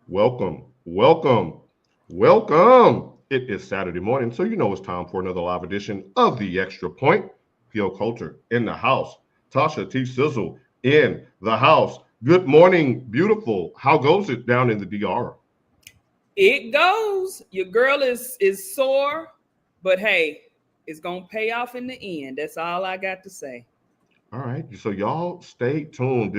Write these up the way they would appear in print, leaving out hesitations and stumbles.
Welcome, welcome, welcome. It is Saturday morning, so you know it's time for another live edition of The Extra Point. Pio Coulter in the house. Tasha T. Sizzle in the house. Good morning, beautiful. How goes it down in the DR? It goes. Your girl is sore, but hey, it's gonna pay off in the end. That's all I got to say. All right, so y'all stay tuned.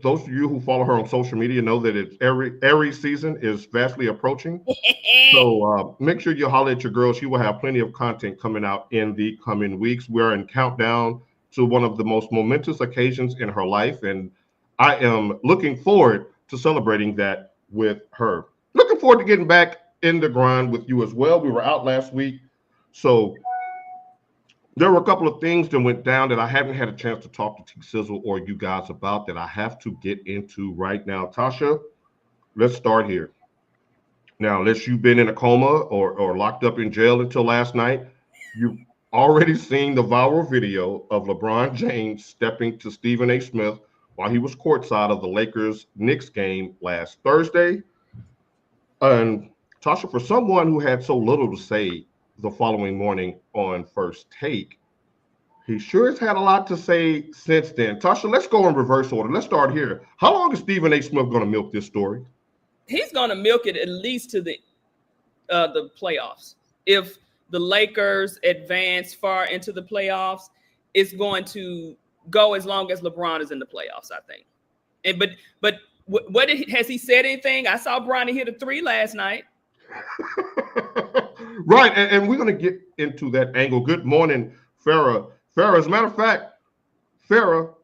Those of you who follow her on social media know that it's every season is vastly approaching. So make sure you holler at your girl. She will have plenty of content coming out in the coming weeks. We're in countdown to one of the most momentous occasions in her life, and I am looking forward to celebrating that with her. Looking forward to getting back in the grind with you as well. We were out last week, so there were a couple of things that went down that I haven't had a chance to talk to T Sizzle or you guys about that I have to get into right now. Tasha, let's start here. Now, unless you've been in a coma or locked up in jail until last night, you've already seen the viral video of LeBron James stepping to Stephen A. Smith while he was courtside of the Lakers Knicks game last Thursday. And Tasha, for someone who had so little to say the following morning on First Take, he sure has had a lot to say since then. Tasha, let's go in reverse order. Let's start here. How long is Stephen A. Smith going to milk this story? He's gonna milk it at least to the playoffs. If the Lakers advance far into the playoffs, it's going to go as long as LeBron is in the playoffs, I think. And but has he said anything? I saw Bronny hit a three last night. Right, and we're going to get into that angle. Good morning, Farrah. Farrah, as a matter of fact, Farrah,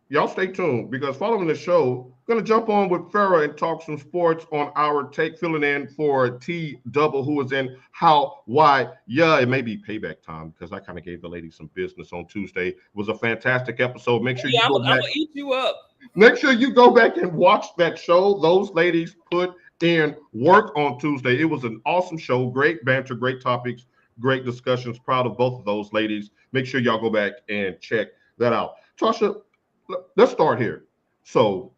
y'all stay tuned because following the show, I'm going to jump on with Farrah and talk some sports on our take, filling in for T Double, who is in How, Why, Yeah. It may be payback time because I kind of gave the lady some business on Tuesday. It was a fantastic episode. Make sure you go back. I'm going to eat you up. Make sure you go back and watch that show. Those ladies put in work on Tuesday. It was an awesome show. Great banter, great topics, great discussions. Proud of both of those ladies. Make sure y'all go back and check that out. Tasha, let's start here. So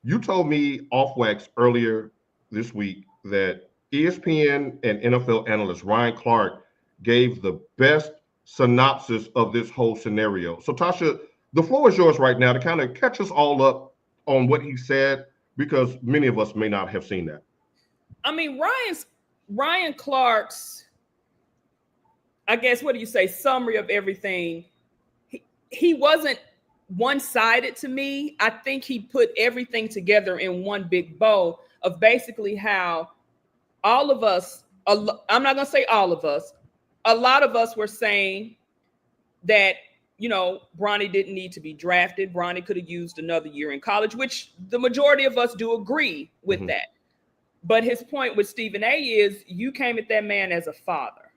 you told me off wax earlier this week that ESPN and NFL analyst Ryan Clark gave the best synopsis of this whole scenario. So Tasha, the floor is yours right now to kind of catch us all up on what he said, because many of us may not have seen that. I mean, Ryan Clark's, I guess, what do you say, summary of everything, he wasn't one-sided to me. I think he put everything together in one big bow of basically how all of us, I'm not going to say all of us, a lot of us were saying that, you know, Bronny didn't need to be drafted. Bronny could have used another year in college, which the majority of us do agree with that. But his point with Stephen A. is you came at that man as a father.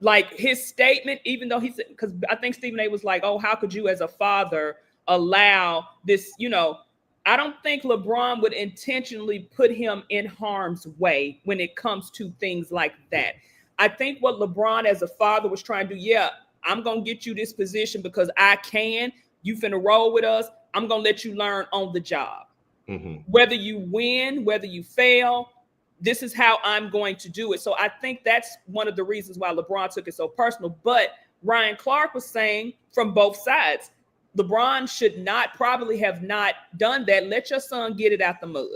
Like his statement, even though he said, because I think Stephen A. was like, oh, how could you as a father allow this, you know, I don't think LeBron would intentionally put him in harm's way when it comes to things like that. I think what LeBron as a father was trying to do, yeah, I'm going to get you this position because I can. You finna roll with us. I'm going to let you learn on the job. Whether you win, whether you fail, this is how I'm going to do it. So I think that's one of the reasons why LeBron took it so personal. But Ryan Clark was saying from both sides, LeBron should not probably have not done that. Let your son get it out the mud.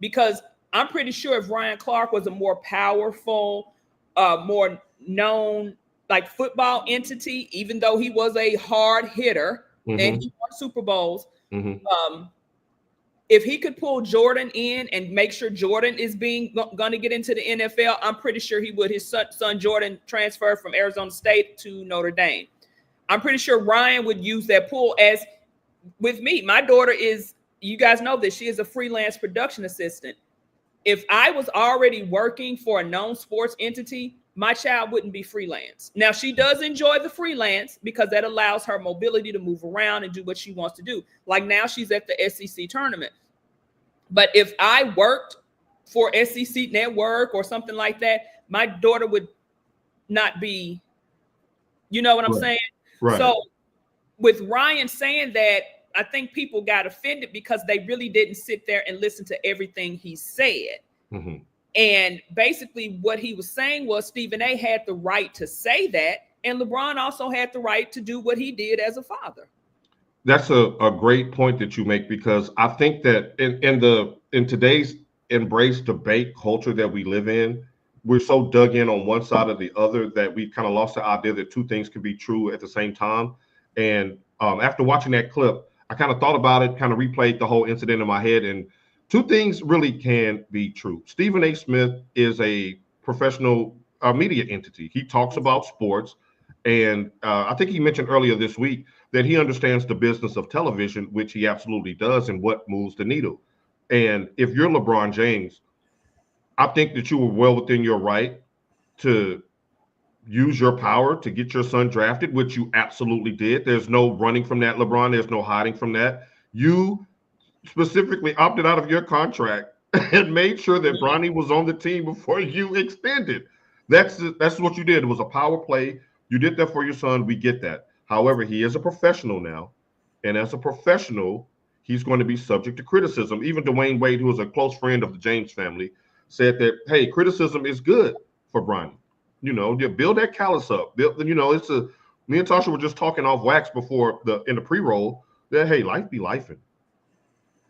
Because I'm pretty sure if Ryan Clark was a more powerful, more known like football entity, even though he was a hard hitter and he won Super Bowls, if he could pull Jordan in and make sure Jordan is going to get into the NFL, I'm pretty sure he would. His son Jordan transferred from Arizona State to Notre Dame. I'm pretty sure Ryan would use that pull. As with me, my daughter is, you guys know this, she is a freelance production assistant. If I was already working for a known sports entity, my child wouldn't be freelance. Now, she does enjoy the freelance because that allows her mobility to move around and do what she wants to do. Like now she's at the SEC tournament. But if I worked for SEC Network or something like that, my daughter would not be, you know what I'm saying? Right. So with Ryan saying that, I think people got offended because they really didn't sit there and listen to everything he said. Mm-hmm. And basically what he was saying was Stephen A had the right to say that, and LeBron also had the right to do what he did as a father. That's a great point that you make, because I think that in today's embrace debate culture that we live in, we're so dug in on one side or the other that we kind of lost the idea that two things can be true at the same time. And after watching that clip, I kind of thought about it, kind of replayed the whole incident in my head, and two things really can be true. Stephen A. Smith is a professional media entity. He talks about sports, and I think he mentioned earlier this week that he understands the business of television, which he absolutely does, and what moves the needle. And if you're LeBron James, I think that you were well within your right to use your power to get your son drafted, which you absolutely did. There's no running from that, LeBron. There's no hiding from that. You specifically opted out of your contract and made sure that Bronny was on the team before you extended. That's what you did. It was a power play. You did that for your son. We get that. However, he is a professional now, and as a professional, he's going to be subject to criticism. Even Dwayne Wade, who is a close friend of the James family, said that, hey, criticism is good for Bronny. You know, you build that callus up. You know, me and Tasha were just talking off wax before in the pre-roll that, hey, life be lifing.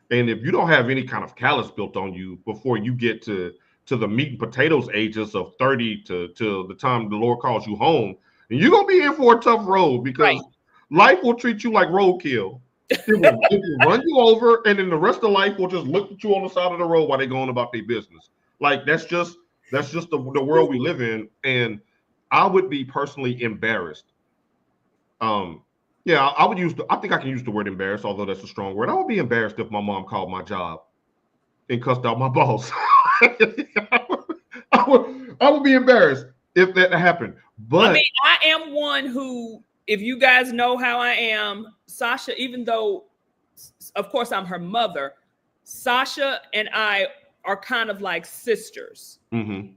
And if you don't have any kind of callus built on you before you get to the meat and potatoes ages of 30 to the time the Lord calls you home, and you're going to be in for a tough road, because life will treat you like roadkill. It will run you over, and then the rest of life will just look at you on the side of the road while they're going about their business. Like, that's just the world we live in. And I would be personally embarrassed. Yeah, I think I can use the word embarrassed, although that's a strong word. I would be embarrassed if my mom called my job and cussed out my boss. I would be embarrassed if that happened. But I mean, I am one who, if you guys know how I am, Sasha, even though, of course, I'm her mother, Sasha and I are kind of like sisters. Mm-hmm.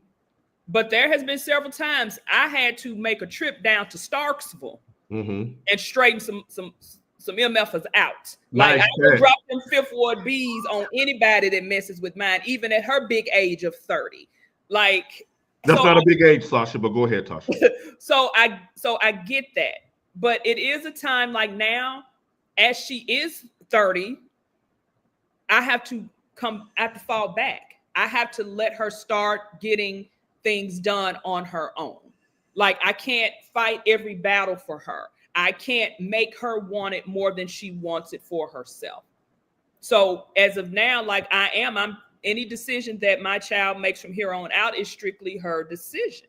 But there has been several times I had to make a trip down to Starksville and straighten some MFers out. Like, I would drop them Fifth Ward bees on anybody that messes with mine, even at her big age of 30. Like, that's not a big age, Sasha, but go ahead, Tasha. So I get that. But it is a time like now, as she is 30, I have to fall back. I have to let her start getting things done on her own. Like, I can't fight every battle for her. I can't make her want it more than she wants it for herself. So as of now, like I'm any decision that my child makes from here on out is strictly her decision.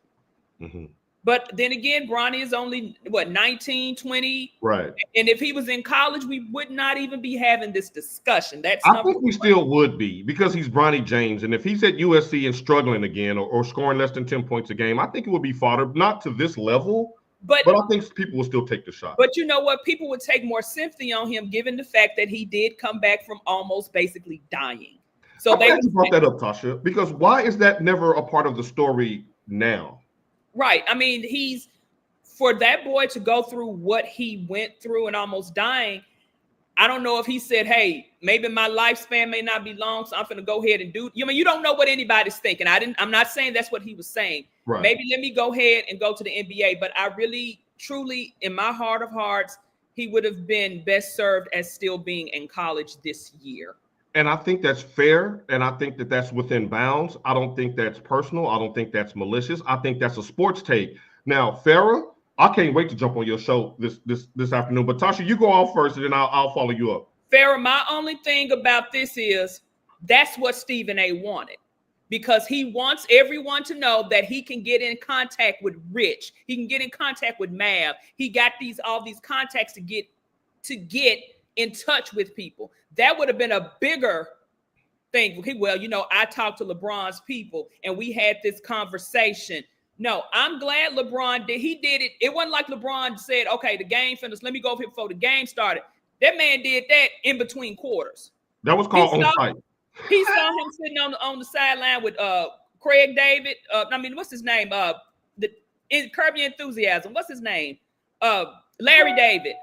Mm-hmm. But then again, Bronny is only 19, 20. Right. And if he was in college, we would not even be having this discussion. I think we still would be, because he's Bronny James. And if he's at USC and struggling again, or scoring less than 10 points a game, I think it would be fodder, not to this level, but I think people will still take the shot. But you know what? People would take more sympathy on him, given the fact that he did come back from almost basically dying. So I'm glad you brought that up, Tasha, because why is that never a part of the story now? Right. I mean, for that boy to go through what he went through and almost dying, I don't know if he said, hey, maybe my lifespan may not be long, so I'm going to go ahead and do. You don't know what anybody's thinking. I'm not saying that's what he was saying. Right. Maybe let me go ahead and go to the NBA. But I really, truly, in my heart of hearts, he would have been best served as still being in college this year. And I think that's fair, and I think that that's within bounds. I don't think that's personal. I don't think that's malicious. I think that's a sports take. Now, Farrah, I can't wait to jump on your show this afternoon. But Tasha, you go off first, and then I'll follow you up. Farrah, my only thing about this is that's what Stephen A. wanted, because he wants everyone to know that he can get in contact with Rich. He can get in contact with Mav. He got all these contacts to get in touch with people. That would have been a bigger thing. Well, I talked to LeBron's people and we had this conversation. No, I'm glad LeBron did. He did it. It wasn't like LeBron said, okay, the game finished, let me go over here before the game started. That man did that in between quarters. That was called on site. He saw him sitting on the sideline with Craig David. What's his name? Curb Your Enthusiasm. What's his name? Larry David.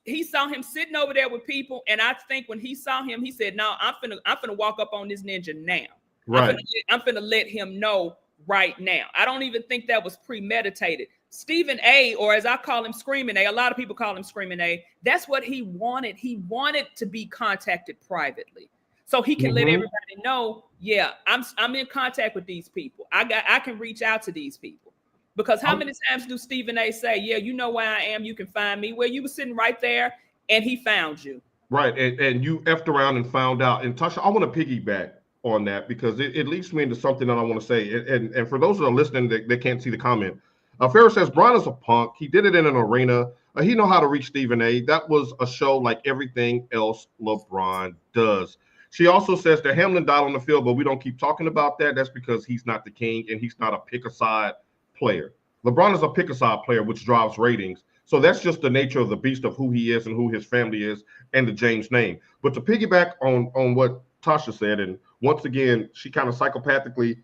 he saw him sitting over there with people, and I think when he saw him, he said, "No, I'm finna walk up on this ninja now. Right. I'm finna let him know right now." I don't even think that was premeditated. Stephen A, or as I call him, Screaming A. A lot of people call him Screaming A. That's what he wanted. He wanted to be contacted privately, so he can let everybody know. Yeah, I'm in contact with these people. I can reach out to these people. Because how many times do Stephen A say, "Yeah, you know where I am. You can find me." Well, you were sitting right there, and he found you. Right, and you effed around and found out. And Tasha, I want to piggyback on that because it leads me into something that I want to say. And for those that are listening, they can't see the comment. Farrah says, Bron is a punk. He did it in an arena. He know how to reach Stephen A. That was a show like everything else LeBron does. She also says that Hamlin died on the field, but we don't keep talking about that. That's because he's not the king and he's not a pick-a-side player. LeBron is a pick-a-side player, which drives ratings. So that's just the nature of the beast of who he is and who his family is and the James name. But to piggyback on what Tasha said, and once again, she kind of psychopathically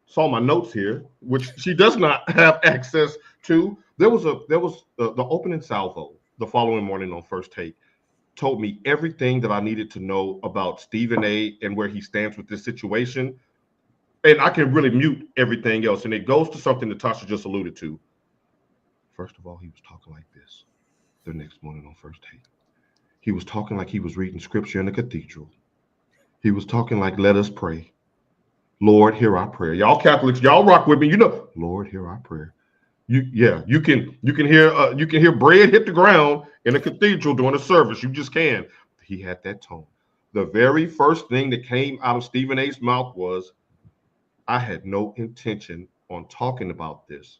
saw my notes here, which she does not have access to. There was the opening salvo the following morning on First Take told me everything that I needed to know about Stephen A and where he stands with this situation. And I can really mute everything else. And it goes to something that Tasha just alluded to. First of all, he was talking like this the next morning on First Take. He was talking like he was reading scripture in a cathedral. He was talking like, let us pray. Lord, hear our prayer. Y'all Catholics, y'all rock with me. You know, Lord, hear our prayer. You can hear bread hit the ground in a cathedral during a service. You just can. He had that tone. The very first thing that came out of Stephen A's mouth was, I had no intention on talking about this,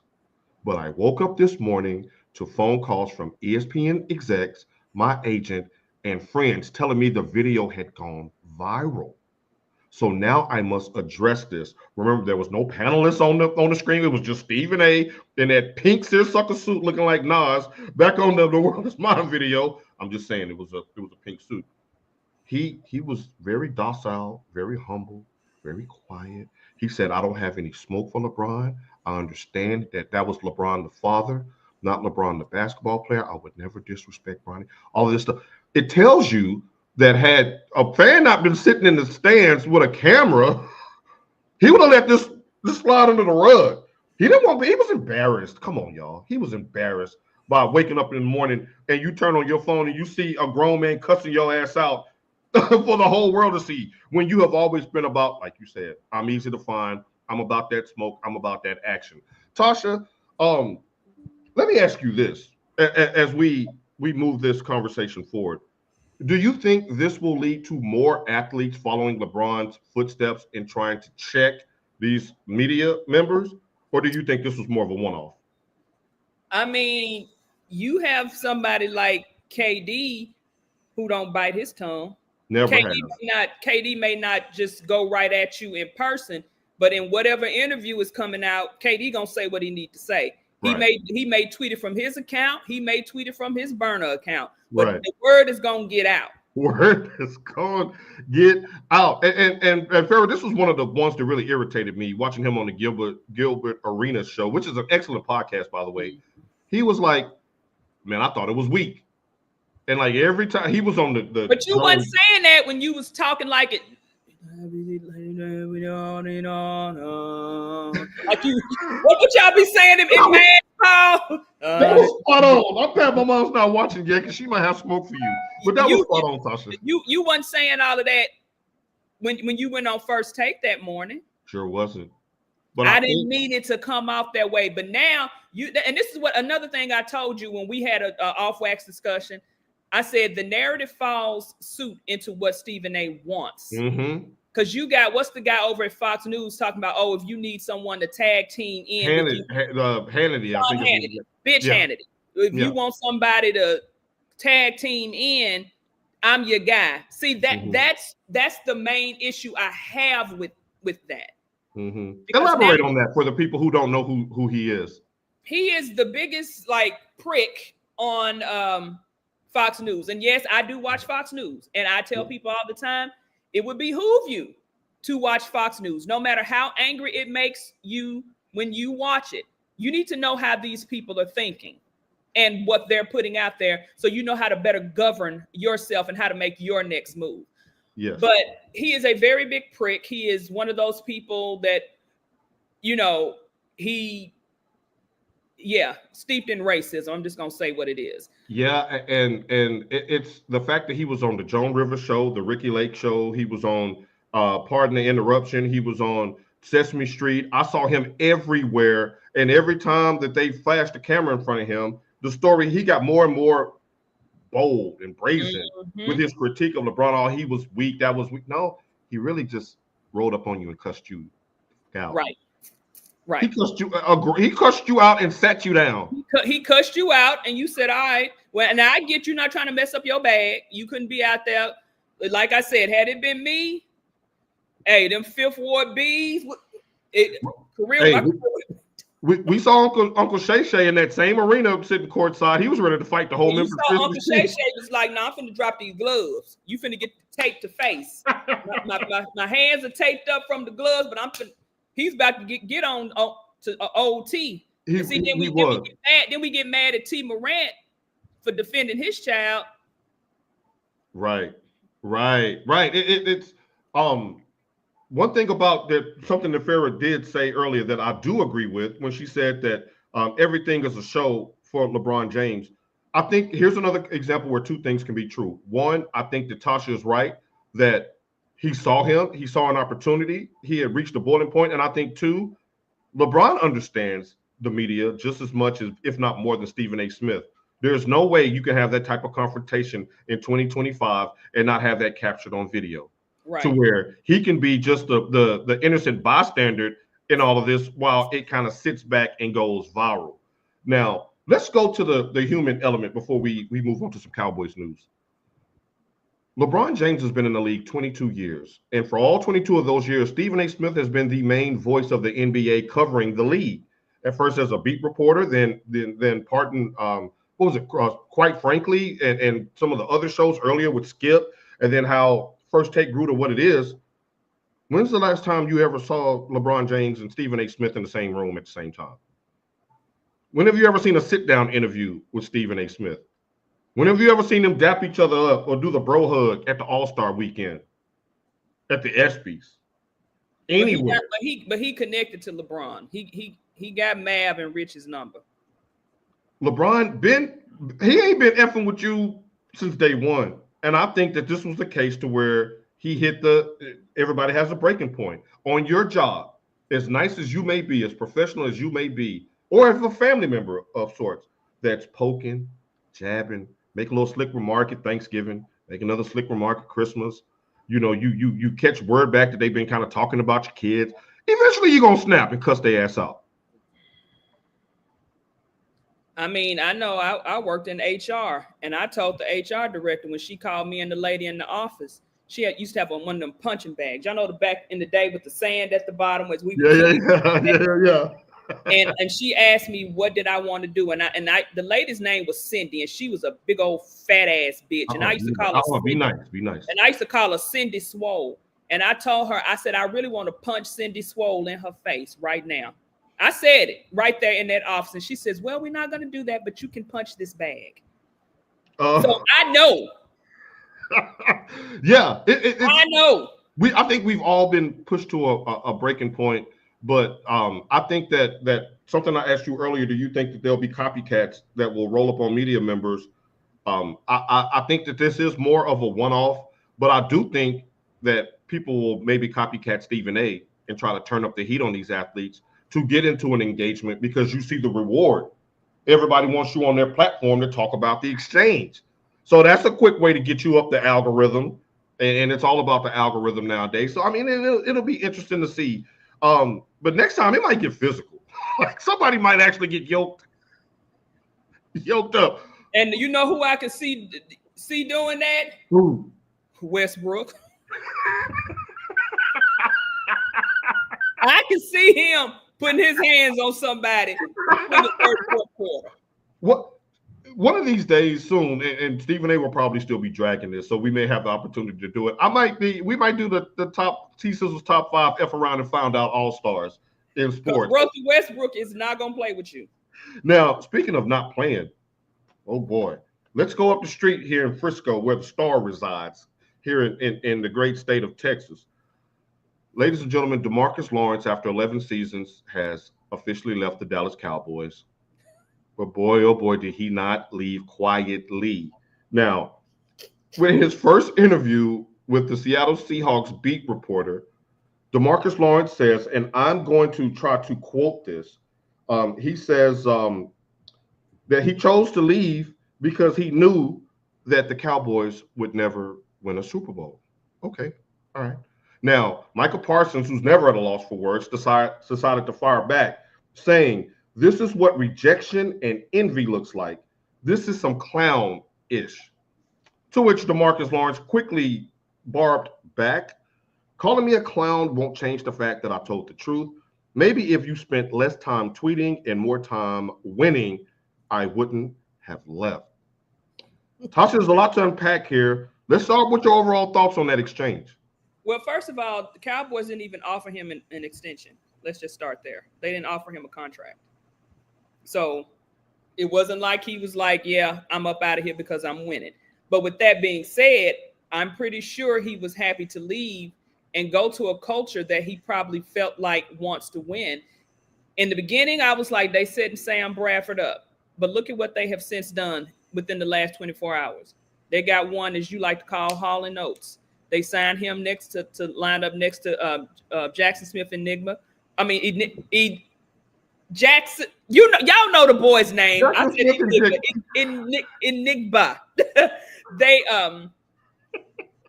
but I woke up this morning to phone calls from ESPN execs, my agent, and friends telling me the video had gone viral. So now I must address this. Remember, there was no panelists on the screen. It was just Stephen A. in that pink seersucker suit looking like Nas back on the World Is Mine video. I'm just saying it was a pink suit. He was very docile, very humble, very quiet. He said, I don't have any smoke for LeBron. I understand that was LeBron the father, not LeBron the basketball player. I would never disrespect Bronny. All of this stuff. It tells you that had a fan not been sitting in the stands with a camera, he would have let this slide under the rug. He didn't want to be, he was embarrassed. Come on, y'all. He was embarrassed by waking up in the morning and you turn on your phone and you see a grown man cussing your ass out for the whole world to see, when you have always been about, like you said, I'm easy to find. I'm about that smoke. I'm about that action. Tasha, let me ask you this as we move this conversation forward. Do you think this will lead to more athletes following LeBron's footsteps in trying to check these media members? Or do you think this was more of a one-off? I mean, you have somebody like KD who don't bite his tongue. Never KD may not just go right at you in person, but in whatever interview is coming out, KD gonna say what he need to say. Right. He may tweet it from his account. He may tweet it from his burner account. But right. The word is gonna get out. Word is gonna get out. And Farrah, this was one of the ones that really irritated me watching him on the Gilbert Arenas show, which is an excellent podcast, by the way. He was like, man, I thought it was weak. And like every time he was on the but you wasn't saying that when you was talking like it. Like you, what would y'all be saying in man call? That was spot on. I'm glad my mom's not watching yet because she might have smoke for you. But that was spot on, Tasha. You wasn't saying all of that when you went on First Take that morning. Sure wasn't. But I didn't mean it to come off that way. But now and this is what another thing I told you when we had a off-wax discussion. I said the narrative falls suit into what Stephen A wants. Because you got, what's the guy over at Fox News talking about, oh, if you need someone to tag team in. Hannity. Hannity. If you want somebody to tag team in, I'm your guy. See, that's the main issue I have with that. Elaborate on that for the people who don't know who he is. He is the biggest prick on Fox News. And yes, I do watch Fox News. And I tell people all the time, it would behoove you to watch Fox News. No matter how angry it makes you when you watch it, you need to know how these people are thinking. and what they're putting out there, so you know how to better govern yourself and how to make your next move. Yes. But he is a very big prick. He is one of those people that, steeped in racism. I'm just gonna say what it is. Yeah, and it's the fact that he was on the Joan Rivers show, the Ricky Lake show. He was on Pardon the Interruption. He was on Sesame Street. I saw him everywhere, and every time that they flashed the camera in front of him, the story, he got more and more bold and brazen with his critique of LeBron. Oh, he was weak. That was weak. No, he really just rolled up on you and cussed you out. Right. He cussed you out and sat you down. He cussed you out, and you said, "All right, well, and I get you not trying to mess up your bag. You couldn't be out there." Like I said, had it been me, hey, them Fifth Ward Bees, we saw Uncle Shay Shay in that same arena sitting courtside. He was ready to fight the whole Memphis Grizzlies. Uncle Shay Shay was like, "No, I'm finna drop these gloves. You finna get taped to face. my hands are taped up from the gloves, but he's about to get on to old T. Then we get mad at T Morant for defending his child. Right. It's one thing about that, something that Farrah did say earlier that I do agree with, when she said that everything is a show for LeBron James. I think here's another example where two things can be true. One, I think that Tasha is right that he saw an opportunity. He had reached a boiling point. And I think, two, LeBron understands the media just as much as, if not more than, Stephen A. Smith. There's no way you can have that type of confrontation in 2025 and not have that captured on video. Right. To where he can be just the innocent bystander in all of this while it kind of sits back and goes viral. Now, let's go to the human element before we move on to some Cowboys news. LeBron James has been in the league 22 years. And for all 22 of those years, Stephen A. Smith has been the main voice of the NBA covering the league. At first as a beat reporter, then Quite Frankly, and some of the other shows earlier with Skip, and then how First Take grew to what it is. When's the last time you ever saw LeBron James and Stephen A. Smith in the same room at the same time? When have you ever seen a sit-down interview with Stephen A. Smith? When have you ever seen them dap each other up or do the bro hug at the All-Star weekend, at the ESPYs? Anywhere. But he connected to LeBron. He got Mav and Rich's number. LeBron he ain't been effing with you since day one. And I think that this was the case to where he hit everybody has a breaking point. On your job, as nice as you may be, as professional as you may be, or as a family member of sorts that's poking, jabbing, make a little slick remark at Thanksgiving, make another slick remark at Christmas. You catch word back that they've been kind of talking about your kids. Eventually you're going to snap and cuss their ass out. I mean, I know I worked in HR, and I told the HR director when she called me and the lady in the office, she used to have one of them punching bags. Y'all know the back in the day with the sand at the bottom was Yeah. And she asked me what did I want to do, and the lady's name was Cindy, and she was a big old fat ass bitch, and I used to call her be nice, and I used to call her Cindy Swole, and I told her, I said, I really want to punch Cindy Swole in her face right now. I said it right there in that office, and she says, well, we're not going to do that, but you can punch this bag. So I know. Yeah. I know. I think we've all been pushed to a breaking point, but I think that something I asked you earlier, do you think that there'll be copycats that will roll up on media members? I think that this is more of a one-off, but I do think that people will maybe copycat Stephen A. and try to turn up the heat on these athletes to get into an engagement because you see the reward. Everybody wants you on their platform to talk about the exchange. So that's a quick way to get you up the algorithm. And it's all about the algorithm nowadays. So, I mean, it'll be interesting to see. But next time it might get physical. Like somebody might actually get yoked up. And you know who I can see doing that? Who? Westbrook. I can see him putting his hands on somebody in the third, fourth quarter. One of these days soon, and Stephen A. will probably still be dragging this, so we may have the opportunity to do it. We might do the top T-Sizzles top 5 F around and found out all-stars in sports. Russell Westbrook is not going to play with you. Now, speaking of not playing, Oh boy. Let's go up the street here in Frisco, where the star resides, here in the great state of Texas. Ladies and gentlemen, DeMarcus Lawrence, after 11 seasons, has officially left the Dallas Cowboys. But boy, oh boy, did he not leave quietly. Now, when his first interview with the Seattle Seahawks beat reporter, DeMarcus Lawrence says, and I'm going to try to quote this. He says that he chose to leave because he knew that the Cowboys would never win a Super Bowl. Okay, all right. Now, Michael Parsons, who's never at a loss for words, decided to fire back, saying, "This is what rejection and envy looks like. This is some clown-ish." To which DeMarcus Lawrence quickly barbed back, "Calling me a clown won't change the fact that I told the truth. Maybe if you spent less time tweeting and more time winning, I wouldn't have left." Tasha, there's a lot to unpack here. Let's start with your overall thoughts on that exchange. Well, first of all, the Cowboys didn't even offer him an extension. Let's just start there. They didn't offer him a contract. So it wasn't like he was like, yeah, I'm up out of here because I'm winning. But with that being said, I'm pretty sure he was happy to leave and go to a culture that he probably felt like wants to win. In the beginning, I was like, they setting Sam Bradford up. But look at what they have since done within the last 24 hours. They got one, as you like to call, Hall and Oates. They signed him next to line up next to Jackson Smith Enigma. I mean, Jackson. Y'all know the boy's name. I said Enigma. They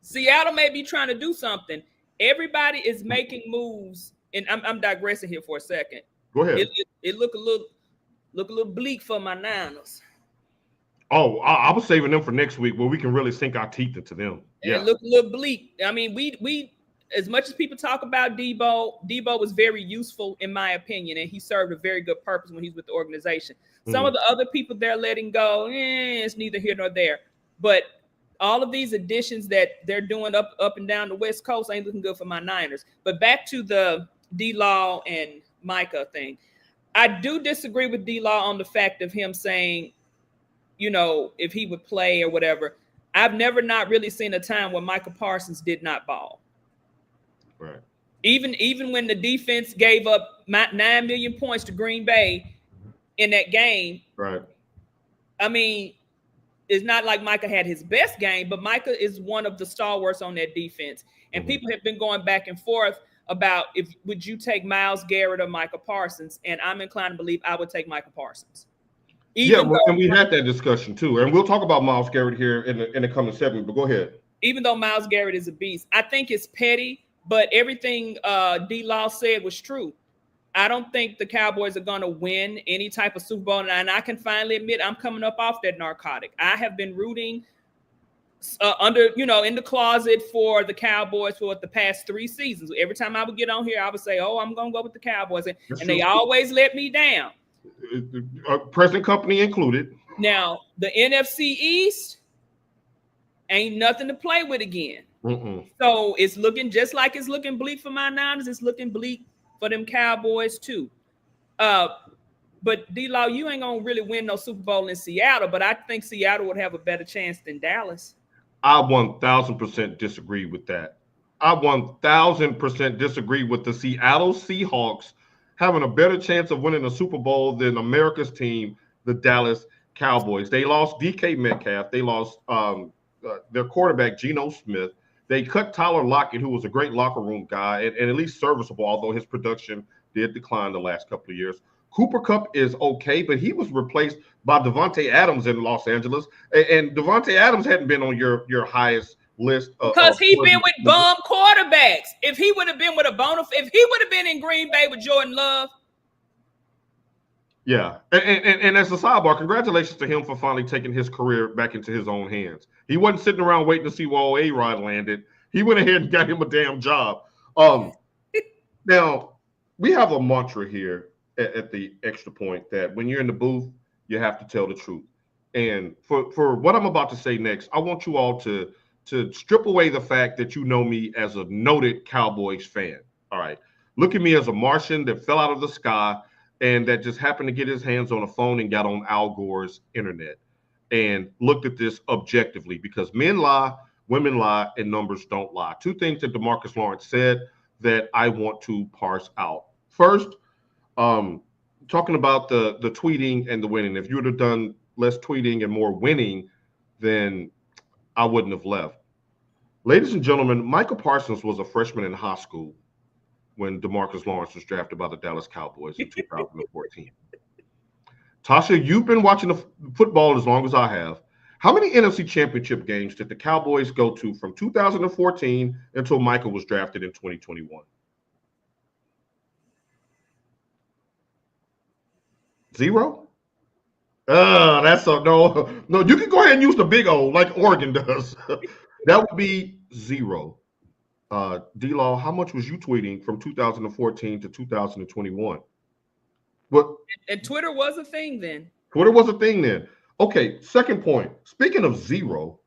Seattle may be trying to do something. Everybody is making moves, and I'm digressing here for a second. Go ahead. It look a little bleak for my Niners. Oh, I was saving them for next week where we can really sink our teeth into them. Yeah. It looked a little bleak. I mean, we as much as people talk about Debo was very useful in my opinion, and he served a very good purpose when he's with the organization. Some of the other people they're letting go, it's neither here nor there. But all of these additions that they're doing up and down the West Coast ain't looking good for my Niners. But back to the D-Law and Micah thing. I do disagree with D-Law on the fact of him saying, if he would play or whatever. I've never not really seen a time when Micah Parsons did not ball. Right. Even when the defense gave up 9 million points to Green Bay in that game. Right. I mean, it's not like Micah had his best game, but Micah is one of the stalwarts on that defense. And people have been going back and forth about would you take Myles Garrett or Micah Parsons? And I'm inclined to believe I would take Micah Parsons. And we had that discussion too. And we'll talk about Myles Garrett here in the coming segment, but go ahead. Even though Myles Garrett is a beast, I think it's petty, but everything D-Law said was true. I don't think the Cowboys are going to win any type of Super Bowl. And I can finally admit I'm coming up off that narcotic. I have been rooting in the closet for the Cowboys for the past 3 seasons. Every time I would get on here, I would say, I'm going to go with the Cowboys. And they always let me down. Present company included. Now, the NFC East ain't nothing to play with again. So it's looking just like it's looking bleak for my Niners. It's looking bleak for them Cowboys too. But D-Law, you ain't gonna really win no Super Bowl in Seattle, but I think Seattle would have a better chance than Dallas. I 1,000% disagree with that. I 1,000% disagree with the Seattle Seahawks having a better chance of winning a Super Bowl than America's team, the Dallas Cowboys. They lost DK Metcalf. They lost their quarterback, Geno Smith. They cut Tyler Lockett, who was a great locker room guy and at least serviceable, although his production did decline the last couple of years. Cooper Kupp is okay, but he was replaced by Devontae Adams in Los Angeles. And Devontae Adams hadn't been on your highest list. Because he's been with bum quarterbacks. If he would have been with if he would have been in Green Bay with Jordan Love. Yeah. And as a sidebar, congratulations to him for finally taking his career back into his own hands. He wasn't sitting around waiting to see where A-Rod landed. He went ahead and got him a damn job. Now, we have a mantra here at the Extra Point that when you're in the booth, you have to tell the truth. And for what I'm about to say next, I want you all to strip away the fact that you know me as a noted Cowboys fan. All right. Look at me as a Martian that fell out of the sky and that just happened to get his hands on a phone and got on Al Gore's internet. and looked at this objectively, because men lie, women lie, and numbers don't lie. Two things that DeMarcus Lawrence said that I want to parse out. First, talking about the tweeting and the winning. If you would have done less tweeting and more winning, then I wouldn't have left. Ladies and gentlemen, Micah Parsons was a freshman in high school when DeMarcus Lawrence was drafted by the Dallas Cowboys in 2014. Tasha, you've been watching the football as long as I have. How many NFC Championship games did the Cowboys go to from 2014 until Micah was drafted in 2021? 0? That's a no. No, you can go ahead and use the big O like Oregon does. That would be 0. D-Law, how much was you tweeting from 2014 to 2021? What? And Twitter was a thing then. Twitter was a thing then. Okay, second point. Speaking of 0,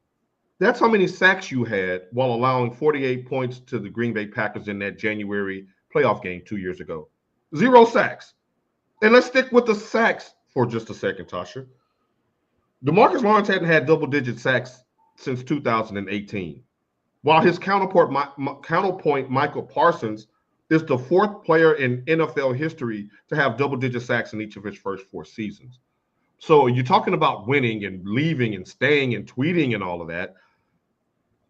that's how many sacks you had while allowing 48 points to the Green Bay Packers in that January playoff game 2 years ago. 0 sacks. And let's stick with the sacks for just a second, Tasha. DeMarcus Lawrence hadn't had double-digit sacks since 2018, while his counterpart Michael Parsons is the 4th player in NFL history to have double-digit sacks in each of his first 4 seasons. So you're talking about winning and leaving and staying and tweeting and all of that.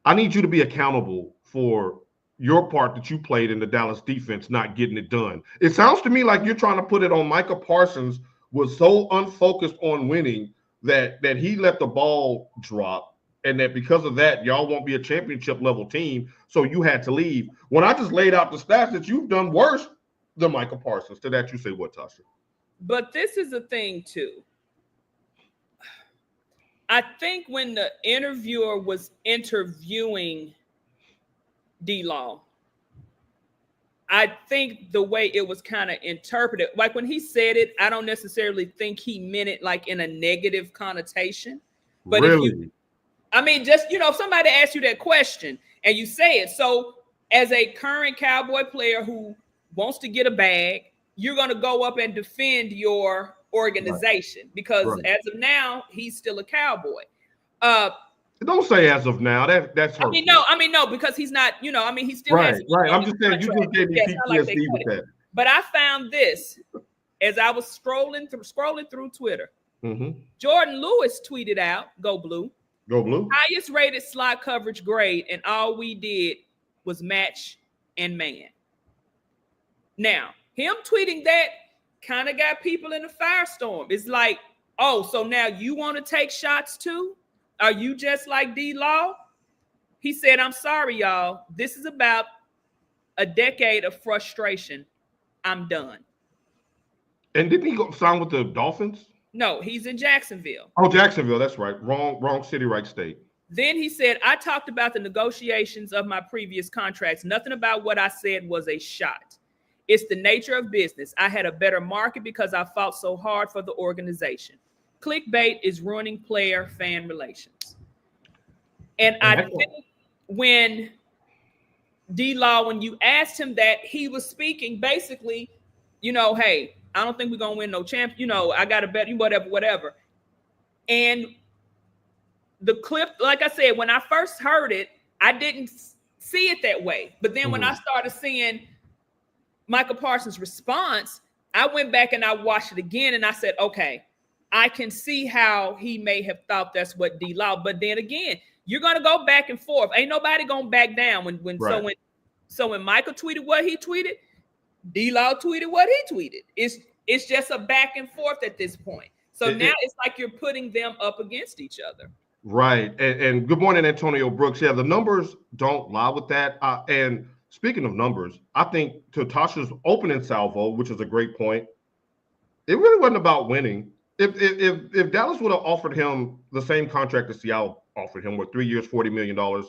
I need you to be accountable for your part that you played in the Dallas defense not getting it done. It sounds to me like you're trying to put it on Micah Parsons was so unfocused on winning that he let the ball drop, and that because of that, y'all won't be a championship level team, so you had to leave. When I just laid out the stats that you've done worse than Micah Parsons, to that you say what, Tasha? But this is the thing too. I think when the interviewer was interviewing D-Law, I think the way it was kind of interpreted, like when he said it, I don't necessarily think he meant it like in a negative connotation. But really? Just, if somebody asks you that question and you say it. So as a current Cowboy player who wants to get a bag, you're going to go up and defend your organization, because as of now, he's still a Cowboy. Don't say as of now. That's hurtful. No, because he's not, he still has. Right. I'm just saying, you just gave me PTSD with that. But I found this as I was scrolling through Twitter. Mm-hmm. Jordan Lewis tweeted out, "Go Blue. Go Blue. Highest rated slot coverage grade, and all we did was match and man." Now, him tweeting that kind of got people in a firestorm. It's like, oh, so now you want to take shots too? Are you just like D-Law? He said, "I'm sorry, y'all. This is about a decade of frustration. I'm done." And didn't he go sign with the Dolphins? No, he's in Jacksonville. Oh, Jacksonville. That's right. Wrong city, right state. Then he said, "I talked about the negotiations of my previous contracts. Nothing about what I said was a shot. It's the nature of business. I had a better market because I fought so hard for the organization. Clickbait is ruining player-fan relations." And I think when D-Law, when you asked him that, he was speaking basically, hey, I don't think we're going to win no champ. I got to bet you whatever. And the clip, like I said, when I first heard it, I didn't see it that way. But then when I started seeing Micah Parsons' response, I went back and I watched it again, and I said, okay, I can see how he may have thought that's what D-Law. But then again, you're going to go back and forth. Ain't nobody going to back down. When Michael tweeted what he tweeted, D-Law tweeted what he tweeted. It's just a back and forth at this point. So now it's like you're putting them up against each other. Right. And good morning, Antonio Brooks. Yeah, the numbers don't lie with that. And speaking of numbers, I think to Tasha's opening salvo, which is a great point, it really wasn't about winning. If Dallas would have offered him the same contract that Seattle offered him, with 3 years, $40 million,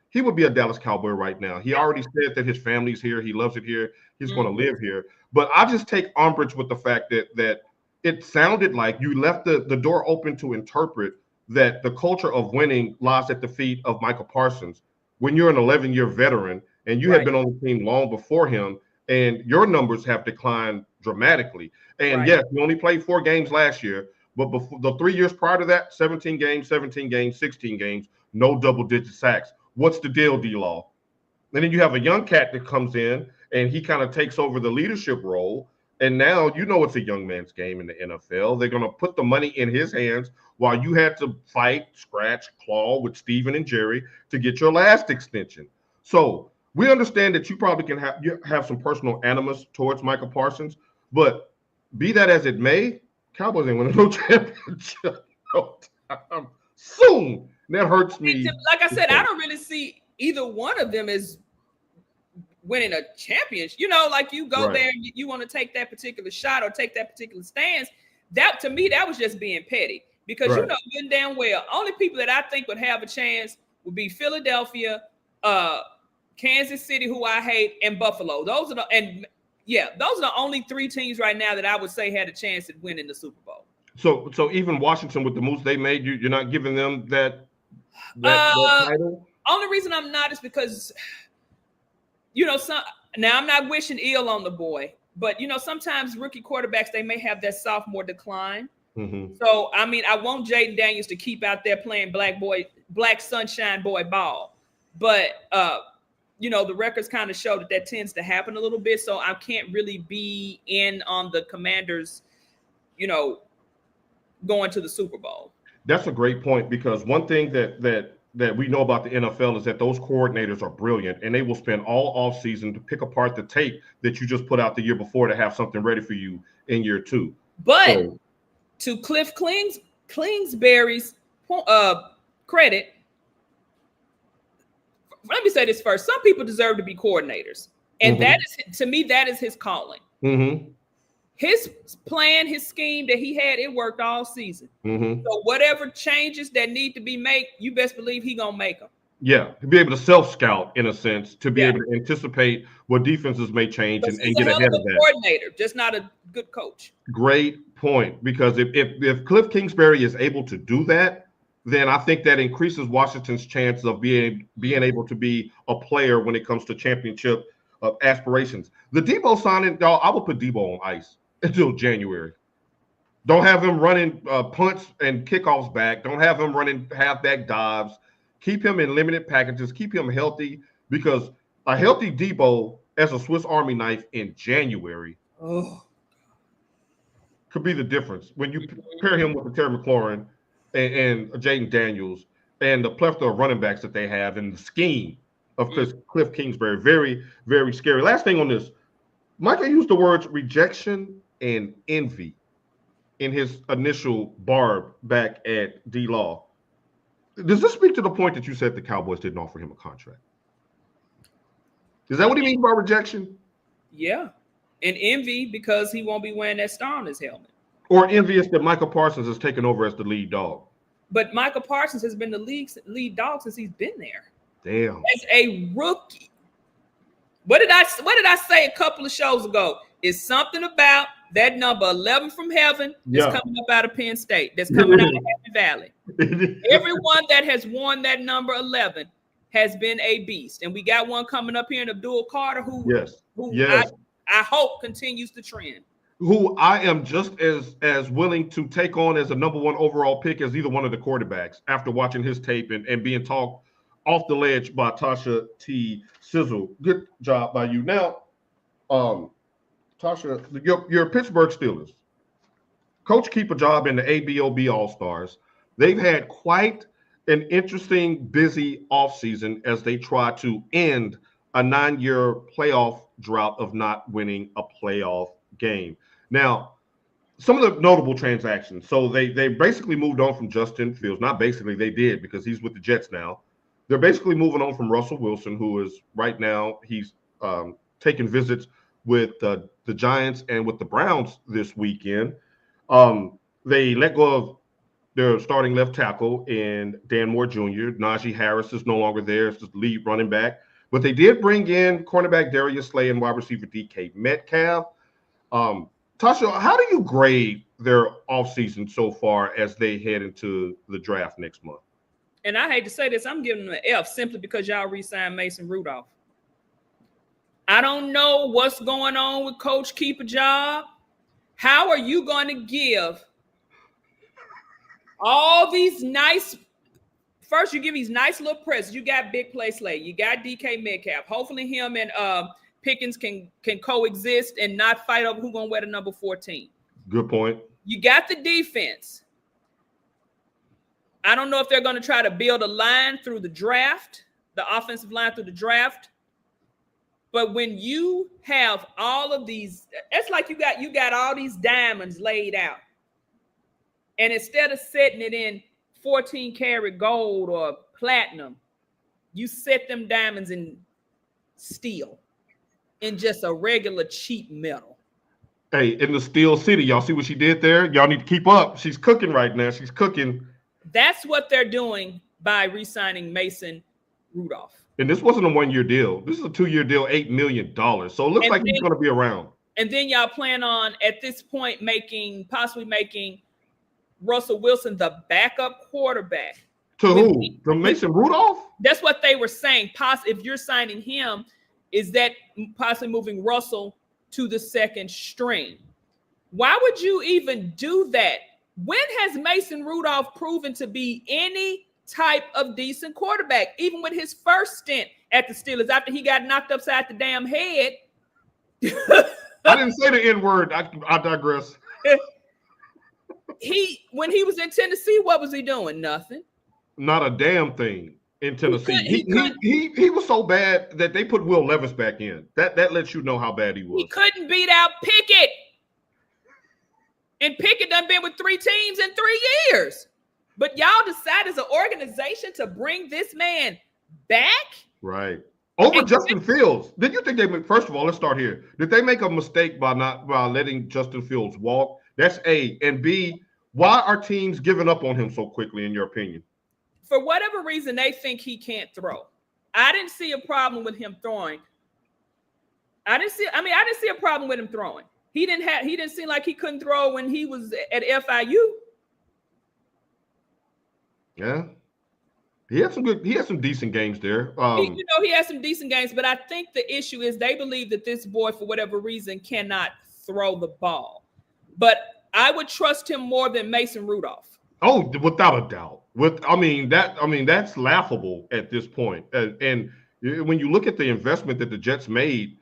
he would be a Dallas Cowboy right now. He already said that his family's here. He loves it here. He's going to live here. But I just take umbrage with the fact that it sounded like you left the door open to interpret that the culture of winning lies at the feet of Micah Parsons when you're an 11-year veteran and you had been on the team long before him, and your numbers have declined dramatically. And yes, you only played 4 games last year, But before the 3 years prior to that, 17 games, 17 games, 16 games, no double-digit sacks. What's the deal, D-Law? And then you have a young cat that comes in and he kind of takes over the leadership role. And now it's a young man's game in the NFL. They're going to put the money in his hands while you had to fight, scratch, claw with Steven and Jerry to get your last extension. So we understand that you probably can have some personal animus towards Micah Parsons, but be that as it may, Cowboys ain't winning no championship no time soon. That hurts me. Like I said, I don't really see either one of them as winning a championship. Like you go there, you want to take that particular shot or take that particular stance. That to me, that was just being petty because good damn well, only people that I think would have a chance would be Philadelphia, Kansas City, who I hate, and Buffalo. Those are the only three teams right now that I would say had a chance at winning the Super Bowl. So even Washington with the moves they made, you're not giving them that title? Only reason I'm not is because now I'm not wishing ill on the boy, but sometimes rookie quarterbacks, they may have that sophomore decline. Mm-hmm. So I want Jaden Daniels to keep out there playing black sunshine boy ball, but the records kind of show that tends to happen a little bit. So I can't really be in on the Commanders, going to the Super Bowl. That's a great point because one thing that we know about the NFL is that those coordinators are brilliant and they will spend all offseason to pick apart the tape that you just put out the year before to have something ready for you in year two. But to Cliff Kingsbury's credit, let me say this first. Some people deserve to be coordinators. And that is, to me, that is his calling. Mm-hmm. His plan, his scheme that he had, it worked all season. Mm-hmm. So whatever changes that need to be made, you best believe he gonna make them. Yeah, to be able to self-scout in a sense, to be able to anticipate what defenses may change and get ahead of that. Coordinator, just not a good coach. Great point, because if Cliff Kingsbury is able to do that, then I think that increases Washington's chance of being able to be a player when it comes to championship aspirations. The Debo signing, y'all, I would put Debo on ice until January. Don't have him running punts and kickoffs back. Don't have him running halfback dives. Keep him in limited packages. Keep him healthy, because a healthy Debo as a Swiss Army knife in January could be the difference when you pair him with Terry McLaurin and Jaden Daniels and the plethora of running backs that they have and the scheme of Cliff Kingsbury. Very, very scary. Last thing on this, Micah used the words rejection and envy in his initial barb back at D-Law. Does this speak to the point that you said the Cowboys didn't offer him a contract? Is that what he means by rejection? Yeah. And envy because he won't be wearing that star on his helmet. Or envious that Micah Parsons has taken over as the lead dog. But Micah Parsons has been the league's lead dog since he's been there. Damn. As a rookie. What did I say a couple of shows ago? It's something about that number 11 from heaven that's coming up out of Penn State, that's coming out of Happy Valley. Everyone that has worn that number 11 has been a beast. And we got one coming up here in Abdul Carter who I hope continues the trend. Who I am just as willing to take on as a number one overall pick as either one of the quarterbacks after watching his tape and being talked off the ledge by Tasha T. Sizzle. Good job by you. Now, Tasha, your Pittsburgh Steelers. Coach keep a job in the ABOB All-Stars. They've had quite an interesting, busy offseason as they try to end a 9-year playoff drought of not winning a playoff game. Now, some of the notable transactions. So they basically moved on from Justin Fields. Not basically, they did, because he's with the Jets now. They're basically moving on from Russell Wilson, who is right now, he's taking visits with the Giants and with the Browns this weekend. They let go of their starting left tackle in Dan Moore Jr. Najee Harris is no longer there as the lead running back. But they did bring in cornerback Darius Slay and wide receiver DK Metcalf. Tasha, how do you grade their offseason so far as they head into the draft next month? And I hate to say this, I'm giving them an F simply because y'all re-signed Mason Rudolph. I don't know what's going on with Coach Keep a Job. How are you going to give all these nice. First, you give these nice little presses. You got big play Slay. You got DK Metcalf. Hopefully, him and Pickens can coexist and not fight over who's gonna wear the number 14. Good point. You got the defense. I don't know if they're going to try to build a line through the draft, the offensive line through the draft. But when you have all of these, it's like you got all these diamonds laid out. And instead of setting it in 14 karat gold or platinum, you set them diamonds in steel, in just a regular cheap metal. Hey, in the Steel City, y'all see what she did there? Y'all need to keep up. She's cooking right now. She's cooking. That's what they're doing by re-signing Mason Rudolph. And this wasn't a 1-year deal. This is a 2-year deal, $8 million. So it looks like he's going to be around. And then y'all plan on, at this point, possibly making Russell Wilson the backup quarterback. To who? To Mason Rudolph? That's what they were saying. If you're signing him, is that possibly moving Russell to the second string? Why would you even do that? When has Mason Rudolph proven to be any type of decent quarterback? Even with his first stint at the Steelers, after he got knocked upside the damn head. I didn't say the N word. I digress. When he was in Tennessee, what was he doing? Nothing. Not a damn thing in Tennessee. He was so bad that they put Will Levis back in. That lets you know how bad he was. He couldn't beat out Pickett. And Pickett done been with 3 teams in 3 years. But y'all decide as an organization to bring this man back? Right. Over Justin Fields. Did you think first of all, let's start here. Did they make a mistake by letting Justin Fields walk? That's A. And B, why are teams giving up on him so quickly, in your opinion? For whatever reason, they think he can't throw. I didn't see a problem with him throwing. I didn't see a problem with him throwing. He didn't seem like he couldn't throw when he was at FIU. Yeah. He had some decent games there. He had some decent games, but I think the issue is they believe that this boy, for whatever reason, cannot throw the ball. But I would trust him more than Mason Rudolph. Oh, without a doubt. That's laughable at this point. And when you look at the investment that the Jets made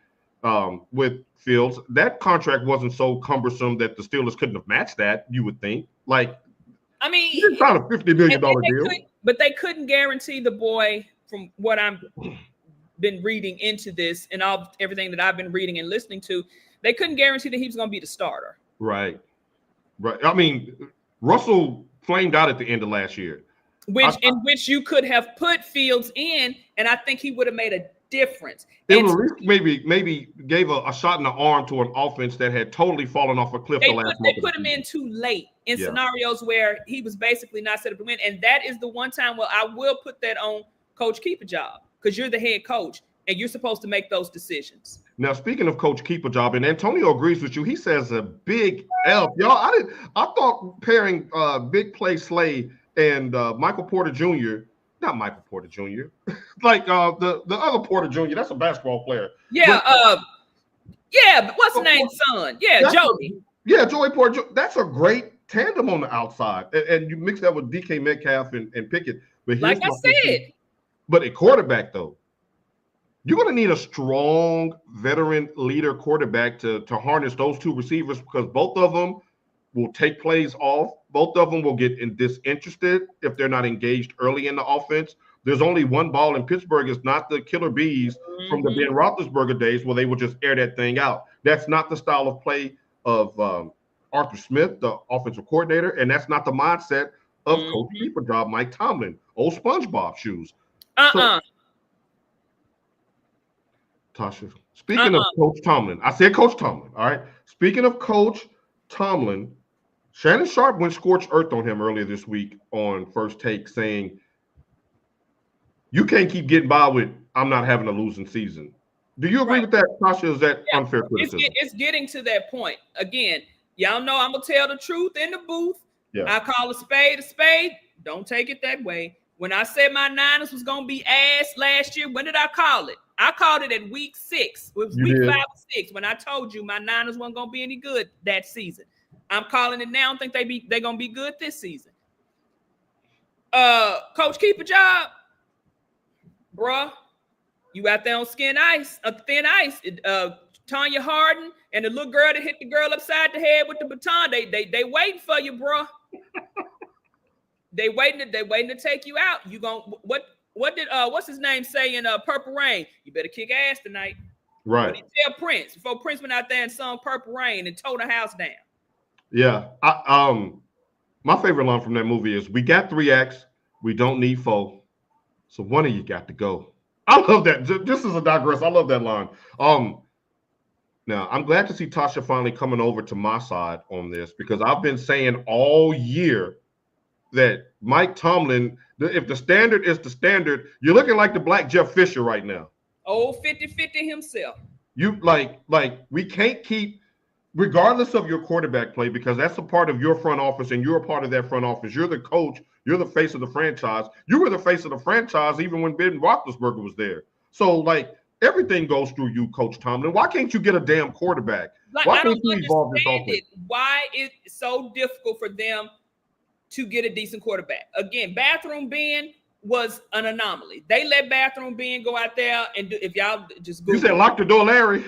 with Fields, that contract wasn't so cumbersome that the Steelers couldn't have matched that, you would think. It's not a $50 million deal. But they couldn't guarantee the boy, from what I've been reading into this and everything that I've been reading and listening to, they couldn't guarantee that he was going to be the starter. Right. Russell flamed out at the end of last year. Which you could have put Fields in, and I think he would have made a difference. It would maybe gave a shot in the arm to an offense that had totally fallen off a cliff the last month. They put him in too late in scenarios where he was basically not set up to win. And that is the one time where I will put that on Coach Keep a Job, because you're the head coach and you're supposed to make those decisions. Now, speaking of Coach Keep a Job, and Antonio agrees with you, he says a big F. Y'all, I thought pairing Big Play Slay and Michael Porter Jr., not Michael Porter Jr., like the other Porter Jr., that's a basketball player. Yeah, but what's the name, son? Yeah, Joey. Yeah, Joey Porter Jr., that's a great tandem on the outside. And you mix that with DK Metcalf and Pickett. But like I said. But a quarterback, though, you're going to need a strong veteran leader quarterback to harness those two receivers, because both of them will take plays off. Both of them will get disinterested if they're not engaged early in the offense. There's only one ball in Pittsburgh. It's not the Killer Bees from the Ben Roethlisberger days where they would just air that thing out. That's not the style of play of Arthur Smith, the offensive coordinator, and that's not the mindset of Coach Keep a Job, Mike Tomlin, old SpongeBob shoes. Tasha, speaking of Coach Tomlin, I said Coach Tomlin, all right? Speaking of Coach Tomlin, Shannon Sharp went scorched earth on him earlier this week on First Take, saying, you can't keep getting by with, I'm not having a losing season. Do you agree with that, Tasha? Is that unfair criticism? It's getting to that point. Again, y'all know I'm going to tell the truth in the booth. Yeah. I call a spade a spade. Don't take it that way. When I said my Niners was going to be ass last year, when did I call it? I called it at week 6. It was week 5 or 6 when I told you my Niners weren't going to be any good that season. I'm calling it now. I don't think they're going to be good this season. Coach, keep a job, bruh. You out there on thin ice. Tanya Hardin and the little girl that hit the girl upside the head with the baton. They waiting for you, bruh. They waiting to take you out. You gon' what did what's his name say in Purple Rain? You better kick ass tonight. Right. What did he tell Prince before Prince went out there and sung Purple Rain and tore the house down? Yeah. My favorite line from that movie is, "We got 3 acts, we don't need 4. So one of you got to go." I love that. This is a digress. I love that line. Now, I'm glad to see Tasha finally coming over to my side on this, because I've been saying all year that Mike Tomlin, if the standard is the standard, you're looking like the black Jeff Fisher right now. Old 50-50 himself. You like we can't keep, regardless of your quarterback play, because that's a part of your front office and you're a part of that front office. You're the coach. You're the face of the franchise. You were the face of the franchise even when Ben Roethlisberger was there. So, like, everything goes through you, Coach Tomlin. Why can't you get a damn quarterback? Like, why can't you evolve this offense? Why is it so difficult for them to get a decent quarterback? Again, Bathroom Ben was an anomaly. They let Bathroom Ben go out there and if y'all just Google, you said lock the door, Larry.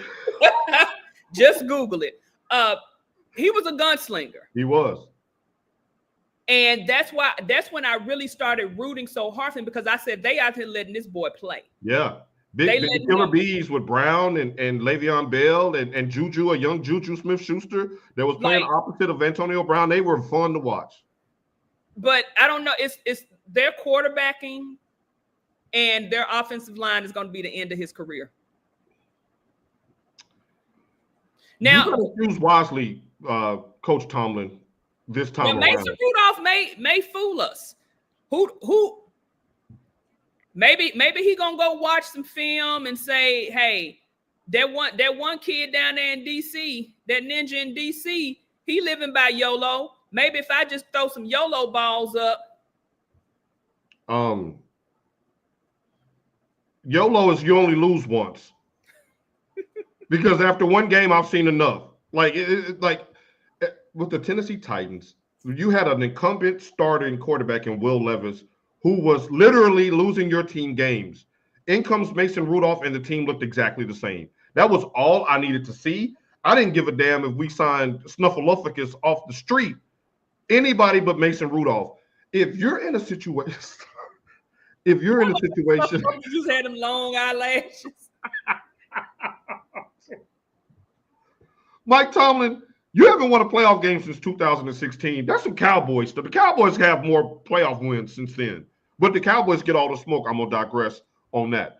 Just Google it. He was a gunslinger. He was. And that's when I really started rooting so hard for him, because I said they out here letting this boy play. Yeah. Big killer bees with Brown and Le'Veon Bell and Juju, a young Juju Smith-Schuster that was playing opposite of Antonio Brown. They were fun to watch. But I don't know. It's their quarterbacking and their offensive line is going to be the end of his career. Now, you got to choose wisely, Coach Tomlin. This time around. Mason Rudolph may fool us. Who? Maybe he gonna go watch some film and say, hey, that one kid down there in DC, that ninja in DC, he living by YOLO. Maybe if I just throw some YOLO balls up. YOLO is you only lose once. Because after one game, I've seen enough. Like with the Tennessee Titans, you had an incumbent starting quarterback in Will Levis who was literally losing your team games. In comes Mason Rudolph, and the team looked exactly the same. That was all I needed to see. I didn't give a damn if we signed Snuffleupagus off the street. Anybody but Mason Rudolph. If you're in a situation, you just had them long eyelashes. Mike Tomlin, you haven't won a playoff game since 2016. That's some Cowboys stuff. The Cowboys have more playoff wins since then. But the Cowboys get all the smoke. I'm going to digress on that.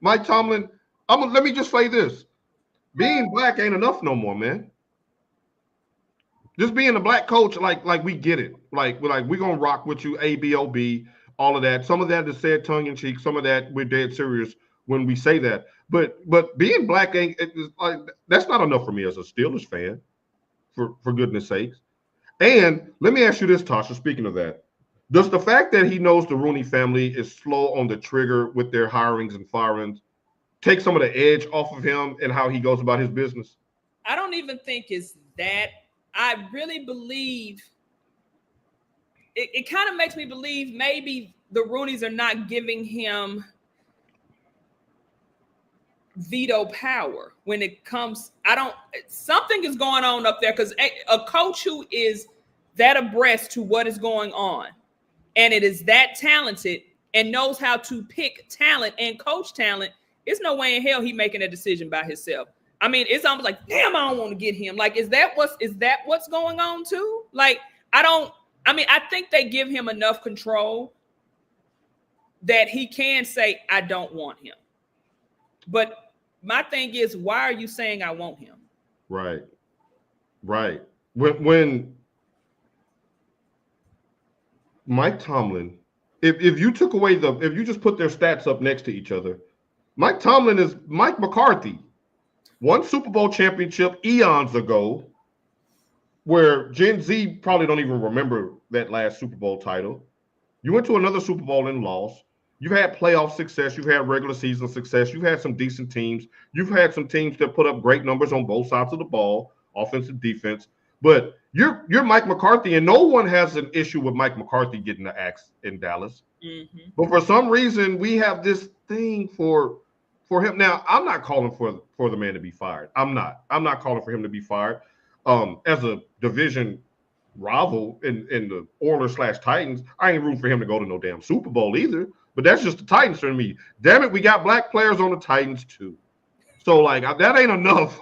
Mike Tomlin, let me just say this. Being black ain't enough no more, man. Just being a black coach, like we get it. We're going to rock with you, A, B, O, B, all of that. Some of that is said tongue-in-cheek. Some of that we're dead serious when we say that. But being black that's not enough for me as a Steelers fan. For goodness sakes. And let me ask you this, Tasha, speaking of that. Does the fact that he knows the Rooney family is slow on the trigger with their hirings and firings take some of the edge off of him and how he goes about his business? I don't even think it's that. I really believe it kind of makes me believe maybe the Rooneys are not giving him veto power when it comes. Something is going on up there, because a coach who is that abreast to what is going on and it is that talented and knows how to pick talent and coach talent, there's no way in hell he making a decision by himself. I mean, it's almost like, damn, I don't want to get him. Like, is that what's going on too? Like, I think they give him enough control that he can say, I don't want him. But my thing is, why are you saying I want him? Right. When Mike Tomlin, if you took away if you just put their stats up next to each other, Mike Tomlin is Mike McCarthy. Won Super Bowl championship eons ago, where Gen Z probably don't even remember that last Super Bowl title. You went to another Super Bowl and lost. You've had playoff success. You've had regular season success. You've had some decent teams. You've had some teams that put up great numbers on both sides of the ball, offense and defense. But you're Mike McCarthy, and no one has an issue with Mike McCarthy getting the axe in Dallas. Mm-hmm. But for some reason, we have this thing for him. Now, I'm not calling for the man to be fired. I'm not. I'm not calling for him to be fired. As a division rival in the Oilers/Titans, I ain't rooting for him to go to no damn Super Bowl either. But that's just the Titans for me. Damn it, we got black players on the Titans too. So like that ain't enough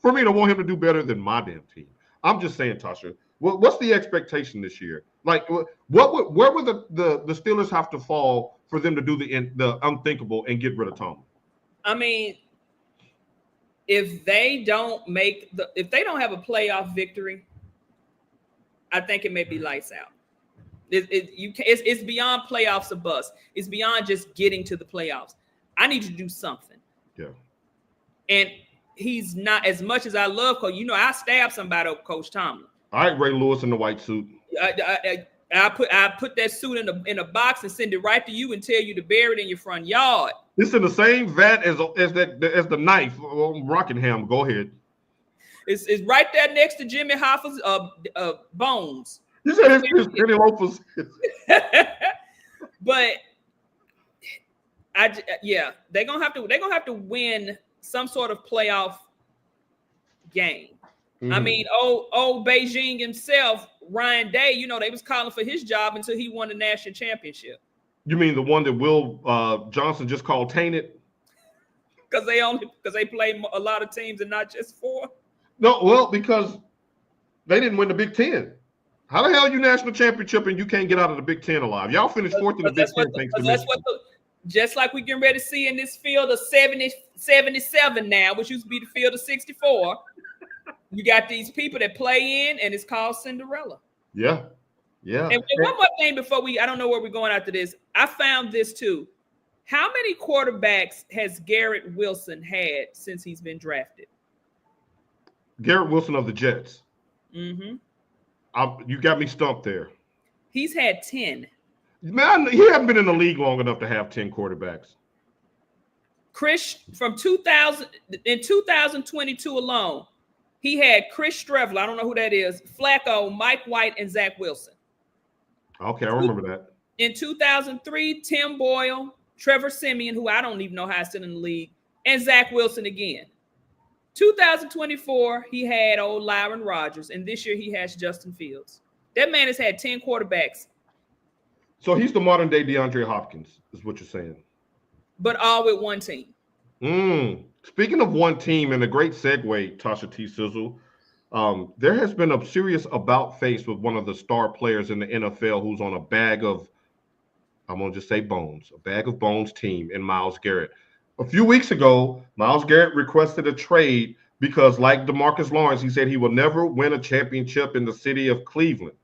for me to want him to do better than my damn team. I'm just saying, Tasha. What's the expectation this year? Like, where would the Steelers have to fall for them to do the unthinkable and get rid of Tomlin? I mean, if they don't have a playoff victory, I think it may be lights out. It's beyond playoffs or bust. It's beyond just getting to the playoffs. I need you to do something. Yeah. And he's not, as much as I love Coach. I stab somebody over Coach Tomlin. All right, Ray Lewis in the white suit. I put that suit in a box and send it right to you and tell you to bury it in your front yard. It's in the same vat as the knife on Rockingham. Go ahead. It's right there next to Jimmy Hoffa's bones. You said it's Kenny Loafers. But they're gonna have to win some sort of playoff game. Mm-hmm. I mean, old Beijing himself, Ryan Day, they was calling for his job until he won the national championship. You mean the one that Will Johnson just called tainted? Because they play a lot of teams and not just 4? No, well, because they didn't win the Big Ten. How the hell are you national championship and you can't get out of the Big Ten alive? Y'all finished 4th in the Big Ten. Thanks to Michigan. Just like we getting ready to see in this field of 77 now, which used to be the field of 64. You got these people that play in, and it's called Cinderella. Yeah. And one more thing before I don't know where we're going after this. I found this too. How many quarterbacks has Garrett Wilson had since he's been drafted? Garrett Wilson of the Jets. Mm-hmm. You got me stumped there. He's had 10. Man, he hasn't been in the league long enough to have 10 quarterbacks. Chris, from 2022 alone, he had Chris Streveler, I don't know who that is, Flacco, Mike White, and Zach Wilson. Okay, I remember that. In 2003, Tim Boyle, Trevor Siemian, who I don't even know how he's still in the league, and Zach Wilson again. 2024, he had old Lyron Rodgers, and this year he has Justin Fields. That man has had 10 quarterbacks. So he's the modern day DeAndre Hopkins, is what you're saying. But all with one team. Speaking of one team, and a great segue, Tasha T. Sizzle, there has been a serious about face with one of the star players in the NFL who's on a bag of bones team in Myles Garrett. A few weeks ago, Myles Garrett requested a trade because, like DeMarcus Lawrence, he said he will never win a championship in the city of Cleveland.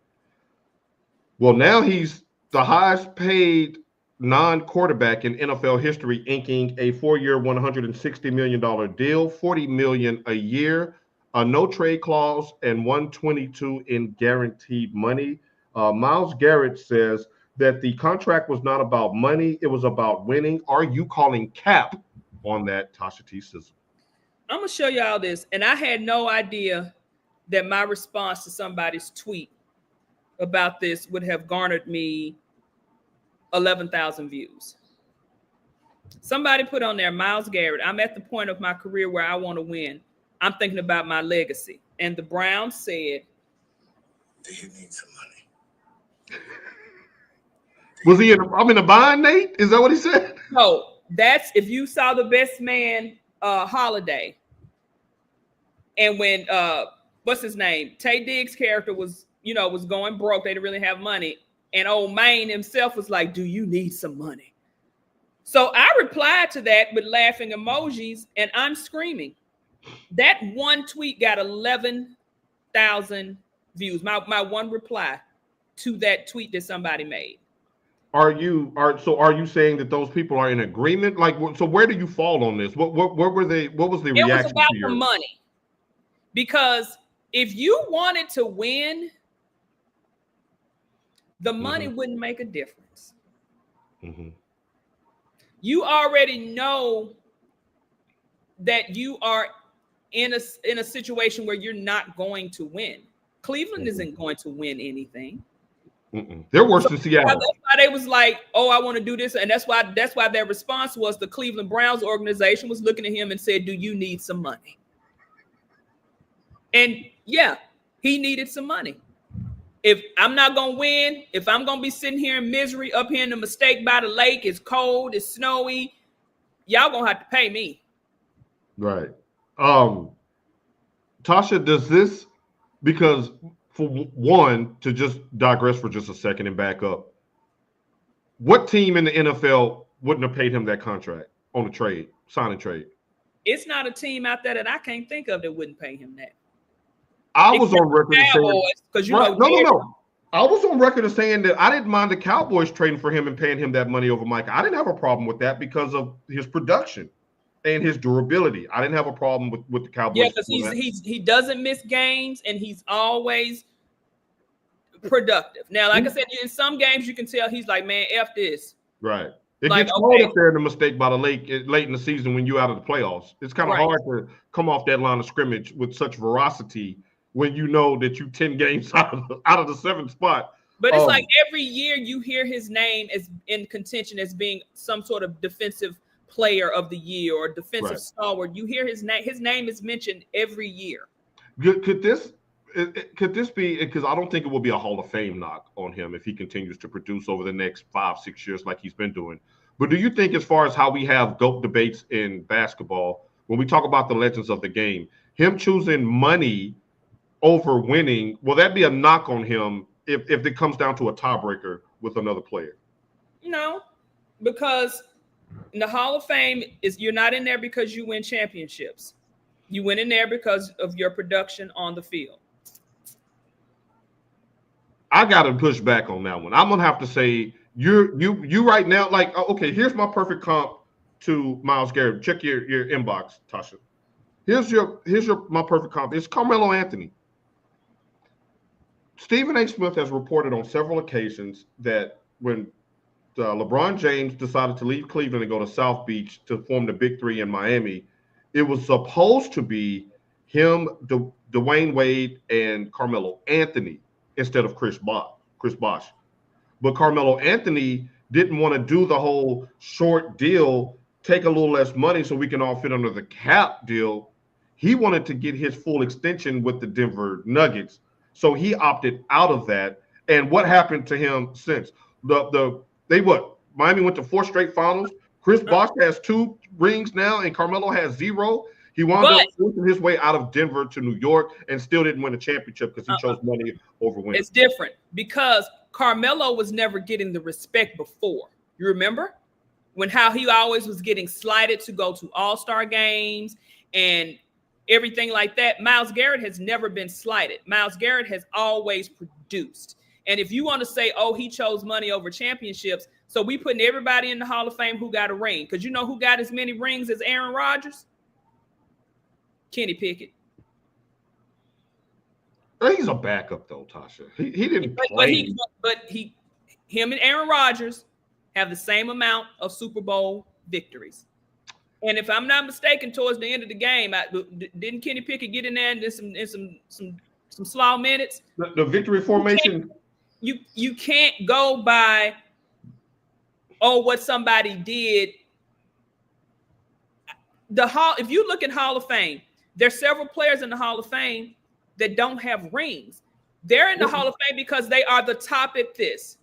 Well, now he's the highest paid non-quarterback in NFL history, inking a 4-year, $160 million deal, $40 million a year, a no trade clause, and $122 in guaranteed money. Myles Garrett says that the contract was not about money, it was about winning. Are you calling cap on that, Tasha T. Sizzle? I'm going to show y'all this, and I had no idea that my response to somebody's tweet about this would have garnered me 11,000 views. Somebody put on there, Myles Garrett, I'm at the point of my career where I want to win. I'm thinking about my legacy. And the Browns said, do you need some money? Was he I'm in a bind, Nate? Is that what he said? No, that's if you saw The Best Man Holiday. And when what's his name? Tay Diggs' character was going broke. They didn't really have money. And old Maine himself was like, do you need some money? So I replied to that with laughing emojis, and I'm screaming. That one tweet got 11,000 views. My one reply to that tweet that somebody made. Are you saying that those people are in agreement? Like, so where do you fall on this? What were they? What was the reaction? It was about the money. Because if you wanted to win, the money wouldn't make a difference. Mm-hmm. You already know that you are in a situation where you're not going to win. Cleveland isn't going to win anything. They're worse than Seattle. That's why they was like, "Oh, I want to do this," and that's why their response was the Cleveland Browns organization was looking at him and said, "Do you need some money?" And yeah, he needed some money. If I'm not gonna win, if I'm gonna be sitting here in misery up here in the Mistake by the Lake, it's cold, it's snowy, y'all gonna have to pay me. Right. Tasha, does this, because for one, to just digress for just a second and back up, what team in the NFL wouldn't have paid him that contract on a trade, signing trade? It's not a team out there that I can't think of that wouldn't pay him that. I was on record as saying, because no. I was on record as saying that I didn't mind the Cowboys trading for him and paying him that money over Micah. I didn't have a problem with that because of his production and his durability. I didn't have a problem with the Cowboys. Yeah, because he doesn't miss games and he's always productive. Now, like I said, in some games you can tell he's like, man, F this. Right. It gets hard up there in the Mistake by the Lake late in the season when you're out of the playoffs. It's kind of hard to come off that line of scrimmage with such veracity when you know that you 10 games out of the 7th spot. But it's like every year you hear his name as in contention as being some sort of defensive player of the year or defensive stalwart. You hear his name. His name is mentioned every year. Could this be, because I don't think it will be a Hall of Fame knock on him if he continues to produce over the next 5-6 years like he's been doing. But do you think, as far as how we have GOAT debates in basketball, when we talk about the legends of the game, him choosing money over winning, will that be a knock on him if it comes down to a tiebreaker with another player? No, because in the Hall of Fame you're not in there because you win championships. You went in there because of your production on the field. I got to push back on that one. I'm gonna have to say you right now. Like, okay, here's my perfect comp to Myles Garrett. Check your inbox, Tasha. Here's my perfect comp. It's Carmelo Anthony. Stephen A. Smith has reported on several occasions that when LeBron James decided to leave Cleveland and go to South Beach to form the Big Three in Miami, it was supposed to be him, Dwayne Wade, and Carmelo Anthony instead of Chris Bosh. But Carmelo Anthony didn't want to do the whole short deal, take a little less money so we can all fit under the cap deal. He wanted to get his full extension with the Denver Nuggets. So he opted out of that. And what happened to him since? Miami went to 4 straight finals. Chris Bosh has 2 rings now, and Carmelo has 0. He wound up working his way out of Denver to New York and still didn't win a championship because he chose money over winning. It's different because Carmelo was never getting the respect before. You remember how he always was getting slighted to go to all-star games and everything like that. Myles Garrett has never been slighted. Myles Garrett has always produced. And if you want to say, oh, he chose money over championships, so we putting everybody in the Hall of Fame who got a ring. Because you know who got as many rings as Aaron Rodgers? Kenny Pickett. He's a backup though, Tasha. He didn't play. Him and Aaron Rodgers have the same amount of Super Bowl victories. And if I'm not mistaken, towards the end of the game, didn't Kenny Pickett get in there and did some slow minutes? The victory formation. You can't go by what somebody did. If you look at Hall of Fame, there's several players in the Hall of Fame that don't have rings. They're in the Hall of Fame because they are the top at this.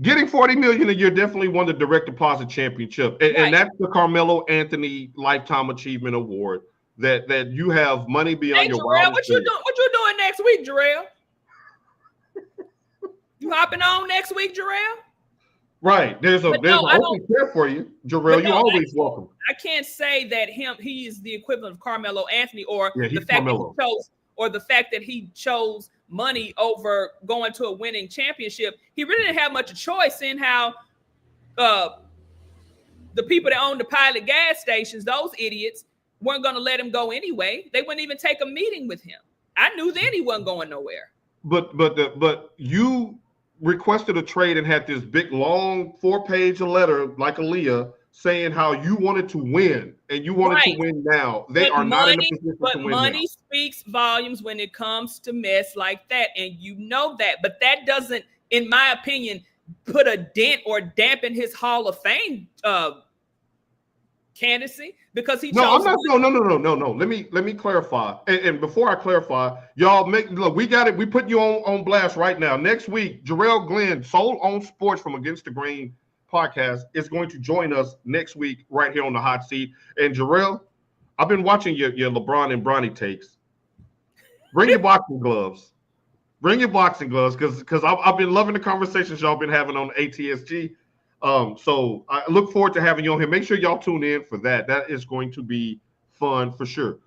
Getting $40 million a year definitely won the direct deposit championship, and that's the Carmelo Anthony Lifetime Achievement Award. That you have money beyond your wildest What you doing next week, Jarrell? You hopping on next week, Jarrell? Right. There's an open chair for you, Jarrell. You're always welcome. I can't say that he is the equivalent of Carmelo Anthony, or the fact that he chose money over going to a winning championship. He really didn't have much of a choice in how the people that own the Pilot gas stations, those idiots, weren't going to let him go anyway. They wouldn't even take a meeting with him. I knew then he wasn't going nowhere. But you requested a trade and had this big long 4-page letter like Aaliyah saying how you wanted to win and you wanted to Right. win now. They But are not in a position but to win money now. speaks volumes when it comes to mess like that, and you know that. But that doesn't, in my opinion, put a dent or dampen his Hall of Fame candidacy because he No, I'm chose not. one. No. Let me clarify. And before I clarify, y'all look. We got it. We put you on blast right now. Next week, Jarrell Glenn, Soul on Sports from Against the Grain podcast, is going to join us next week right here on the hot seat. And Jarrell, I've been watching your LeBron and Bronny takes. Bring your boxing gloves. Bring your boxing gloves because I've been loving the conversations y'all been having on ATSG. So I look forward to having you on here. Make sure y'all tune in for that. That is going to be fun for sure.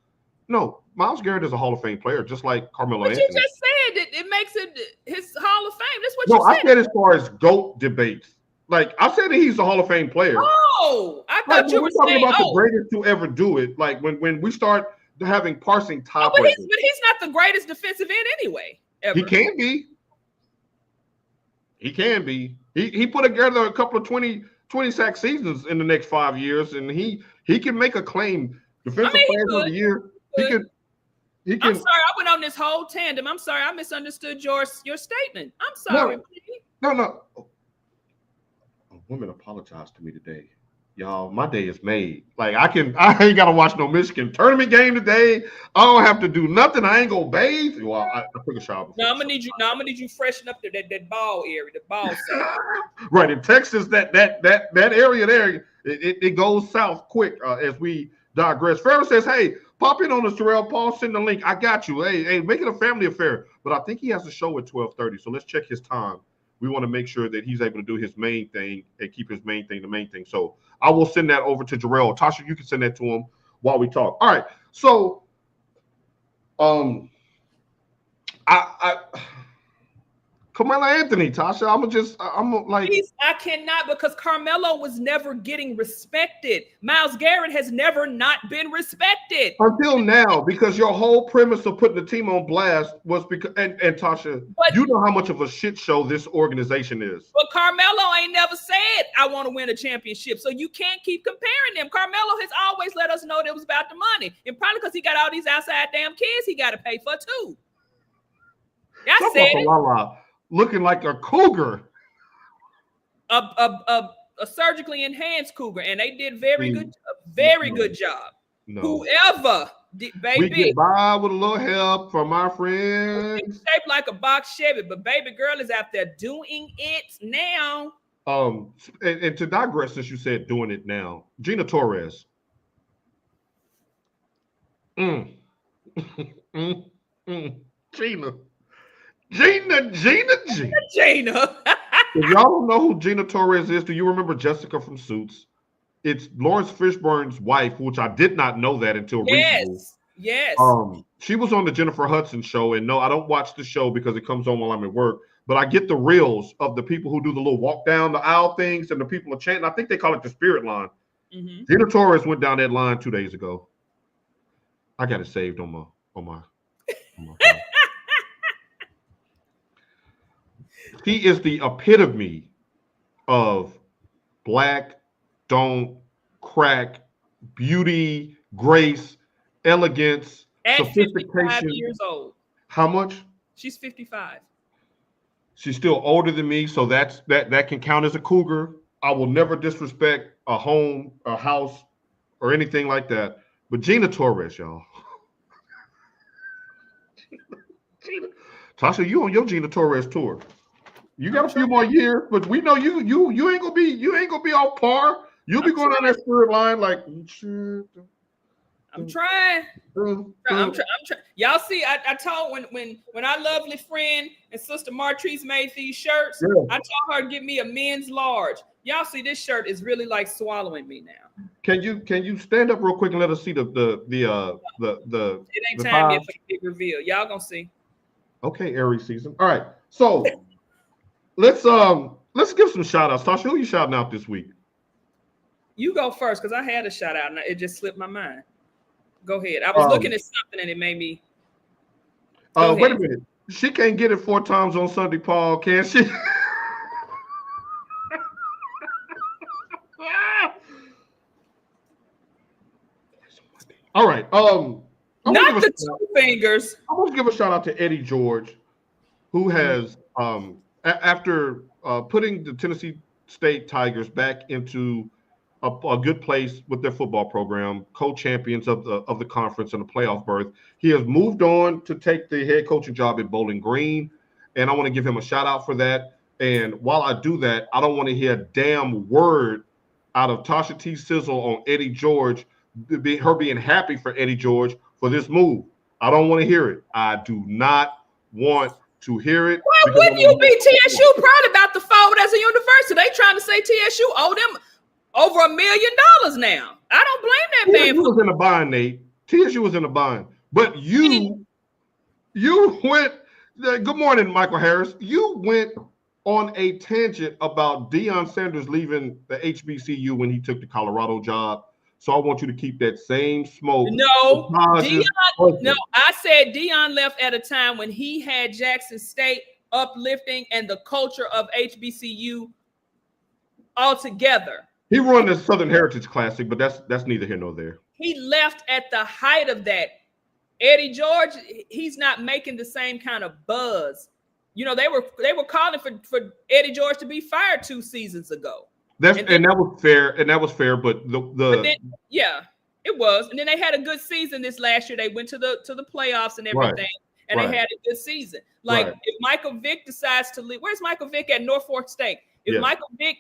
No, Myles Garrett is a Hall of Fame player, just like Carmelo But you Anthony. just said it makes it his Hall of Fame. That's what No, you I said. said as far as GOAT debates. Like I said that he's a Hall of Fame player. Oh, I Like thought when you we're were talking saying, about the greatest to ever do it, like when we start having parsing top but rankings, he's not the greatest defensive end anyway. Ever. he can be. He can be. He put together a couple of 20 sack seasons in the next 5 years, and he can make a claim. Defensive Player of the Year. He can. I'm sorry, I went on this whole tandem. I'm sorry, I misunderstood your statement. I'm sorry. No. A woman apologized to me today. Y'all, my day is made. Like I ain't gotta watch no Michigan tournament game today. I don't have to do nothing. I ain't gonna bathe. Well, I took a shower before. No, I'm gonna need you. Now I'm gonna need you freshen up that ball area, the ball side. Right in Texas, that area there, it goes south quick as we digress. Farrah says, "Hey, pop in on us, Terrell. Paul, send the link. I got you. Hey, make it a family affair." But I think he has a show at 12:30, so let's check his time. We want to make sure that he's able to do his main thing and keep his main thing the main thing. So I will send that over to Jarrell. Tasha, you can send that to him while we talk. All right. So, Carmelo Anthony, Tasha, I'm like, Please, I cannot because Carmelo was never getting respected. Myles Garrett has never not been respected until now, because your whole premise of putting the team on blast was because, and Tasha, you know how much of a shit show this organization is. But Carmelo ain't never said, I want to win a championship. So you can't keep comparing them. Carmelo has always let us know that it was about the money. And probably because he got all these outside damn kids he got to pay for too. I said it. Looking like a cougar. A surgically enhanced cougar. And they did very good job. No. Whoever did, baby. We get by with a little help from our friends. It's shaped like a box Chevy, but baby girl is out there doing it now. And to digress, since you said doing it now, Gina Torres. Gina. If y'all don't know who Gina Torres is, do you remember Jessica from Suits? It's Lawrence Fishburne's wife, which I did not know that until recently. Yes. She was on the Jennifer Hudson show, and no, I don't watch the show because it comes on while I'm at work. But I get the reels of the people who do the little walk down the aisle things, and the people are chanting. I think they call it the spirit line. Mm-hmm. Gina Torres went down that line 2 days ago. I got it saved on my phone. He is the epitome of black, don't crack, beauty, grace, elegance, at sophistication. 55 years old. How much? She's 55. She's still older than me, so that can count as a cougar. I will never disrespect a home, a house, or anything like that. But Gina Torres, y'all. Tasha, you on your Gina Torres tour. You got a few more years, but we know you ain't gonna be off par. You'll be going on that spirit line like. I'm trying. I'm trying. Y'all see, I told when our lovely friend and sister Martrice made these shirts, I told her to give me a men's large. Y'all see, this shirt is really like swallowing me now. Can you stand up real quick and let us see the It ain't time yet for the big reveal. Y'all gonna see. Okay, Aries season. All right, so let's give some shout outs. Tasha, who you shouting out this week? You go first because I had a shout out and it just slipped my mind. Go ahead. I was looking at something and it made me. Wait a minute. She can't get it 4 times on Sunday, Paul, can she? I'm Not the two fingers. going to give a shout out to Eddie George, who has after putting the Tennessee State Tigers back into a good place with their football program, co-champions of the conference and the playoff berth. He has moved on to take the head coaching job at Bowling Green, and I want to give him a shout out for that. And while I do that, I don't want to hear a damn word out of Tasha T. Sizzle on Eddie George, her being happy for Eddie George for this move. I don't want to hear it. I do not want to hear it. Why wouldn't you be TSU proud about the fold as a university? They trying to say TSU owe them over $1 million now. I don't blame that man. TSU was in a bind, Nate. TSU was in a bind. But you went, good morning, Michael Harris. You went on a tangent about Deion Sanders leaving the HBCU when he took the Colorado job. So I want you to keep that same smoke. No, I said Deion left at a time when he had Jackson State uplifting and the culture of HBCU altogether. He won the Southern Heritage Classic, but that's neither here nor there. He left at the height of that. Eddie George, he's not making the same kind of buzz. You know, they were calling for Eddie George to be fired 2 seasons ago. That was fair, but it was. And then they had a good season this last year. They went to the playoffs and everything, right. And they had a good season. Like if Michael Vick decides to leave, where's Michael Vick at Norfolk State? If Michael Vick,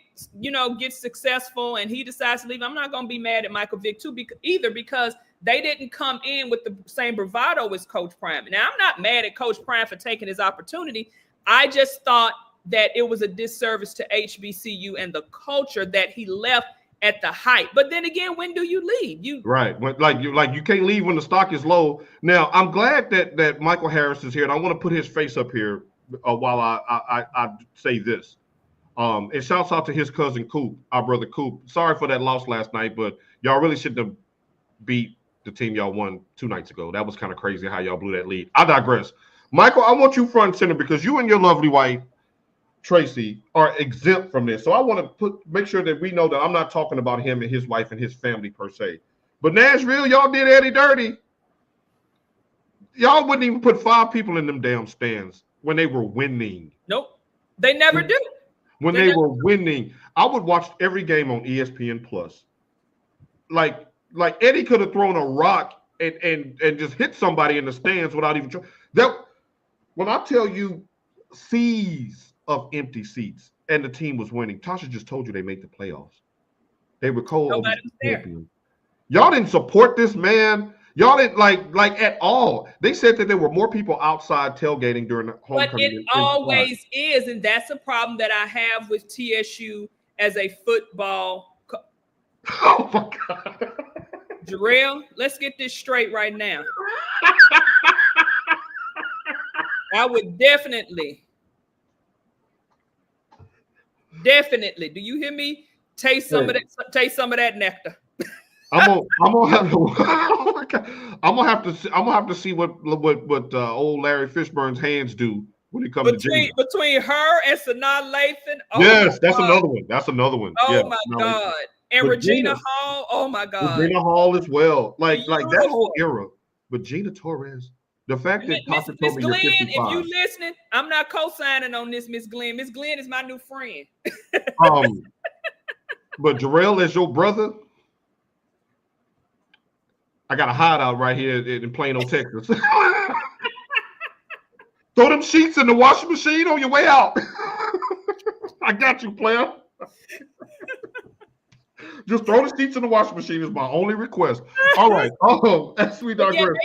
gets successful and he decides to leave, I'm not going to be mad at Michael Vick too, because they didn't come in with the same bravado as Coach Prime. Now, I'm not mad at Coach Prime for taking his opportunity. I just thought that it was a disservice to HBCU and the culture that he left at the height. But then again, when do you leave? You can't leave when the stock is low. Now, I'm glad that Michael Harris is here, and I want to put his face up here while I say this. And shouts out to his cousin Coop, our brother Coop. Sorry for that loss last night, but y'all really shouldn't have beat the team y'all won 2 nights ago. That was kind of crazy how y'all blew that lead. I digress. Michael, I want you front and center because you and your lovely wife, Tracy, are exempt from this. So I want to make sure that we know that I'm not talking about him and his wife and his family per se. But Nashville, y'all did Eddie dirty. Y'all wouldn't even put 5 people in them damn stands when they were winning. Nope. They never do. When they were winning, I would watch every game on ESPN Plus. Like Eddie could have thrown a rock and just hit somebody in the stands without even trying. When I tell you seas of empty seats and the team was winning, Tasha just told you they made the playoffs. They were champions. Y'all didn't support this man. Y'all didn't like at all. They said that there were more people outside tailgating during the homecoming. But it always is, and that's a problem that I have with TSU as a football. Oh my God, Jarrell, let's get this straight right now. I would definitely. Do you hear me? Taste some of that nectar. I'm gonna have to see what old Larry Fishburne's hands do when it comes between her and Sanaa Lathan. Yes, that's another one. Oh my God. And Regina Hall. Oh my God. Regina Hall as well. Like that whole era. But Gina Torres, the fact that Tasha told me you're 55. If you listening, I'm not co-signing on this, Miss Glenn. Miss Glenn is my new friend. But Jarrell as your brother. I got a hideout right here in Plano, Texas. Throw them sheets in the washing machine on your way out. I got you, player. Just throw the sheets in the washing machine is my only request. All right. As we digress.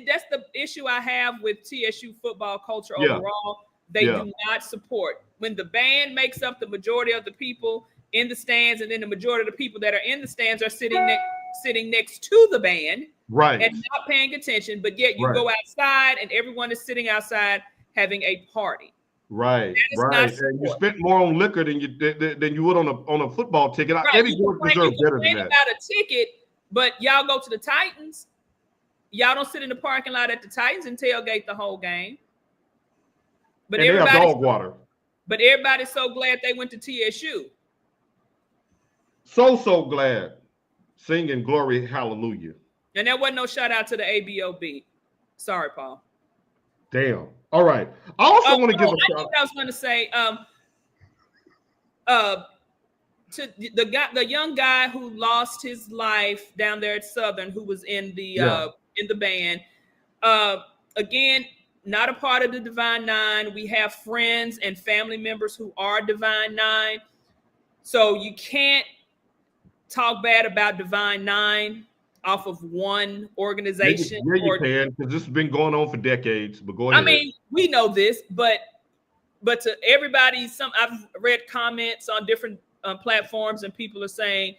That's the issue I have with TSU football culture overall. They do not support. When the band makes up the majority of the people in the stands, and then the majority of the people that are in the stands are sitting next to the band, right, and not paying attention, but yet you go outside and everyone is sitting outside having a party. Right. And you spent more on liquor than you would on a football ticket. Right. Eddie George deserves better than that. About a ticket, but y'all go to the Titans. Y'all don't sit in the parking lot at the Titans and tailgate the whole game. But and they have dog water. But everybody's so glad they went to TSU. So glad. Singing glory, hallelujah. And there wasn't no shout out to the ABOB. Sorry, Paul. Damn. All right. I also want to give a I shout. think I was going to say, to the young guy who lost his life down there at Southern, who was in the band. Again, not a part of the Divine Nine. We have friends and family members who are Divine Nine, so you can't talk bad about Divine Nine off of one organization. Yeah, you can, because this has been going on for decades. But go ahead. I mean, we know this, but to everybody, I've read comments on different platforms, and people are saying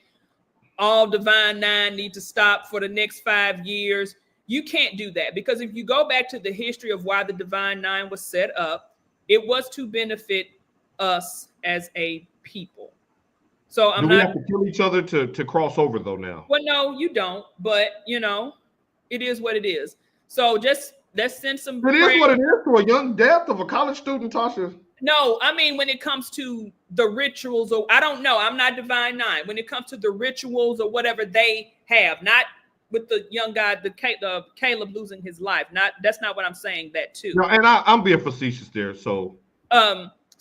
all Divine Nine need to stop for the next 5 years. You can't do that, because if you go back to the history of why the Divine Nine was set up, it was to benefit us as a people. So do we have to kill each other to cross over though now? Well, no, you don't. But it is what it is. So just let's send some. It is what it is to a young death of a college student, Tasha. No, I mean, when it comes to the rituals, or I don't know, I'm not Divine Nine. When it comes to the rituals or whatever they have, not with the young guy, the Caleb losing his life. That's not what I'm saying. That too. No, and I'm being facetious there. So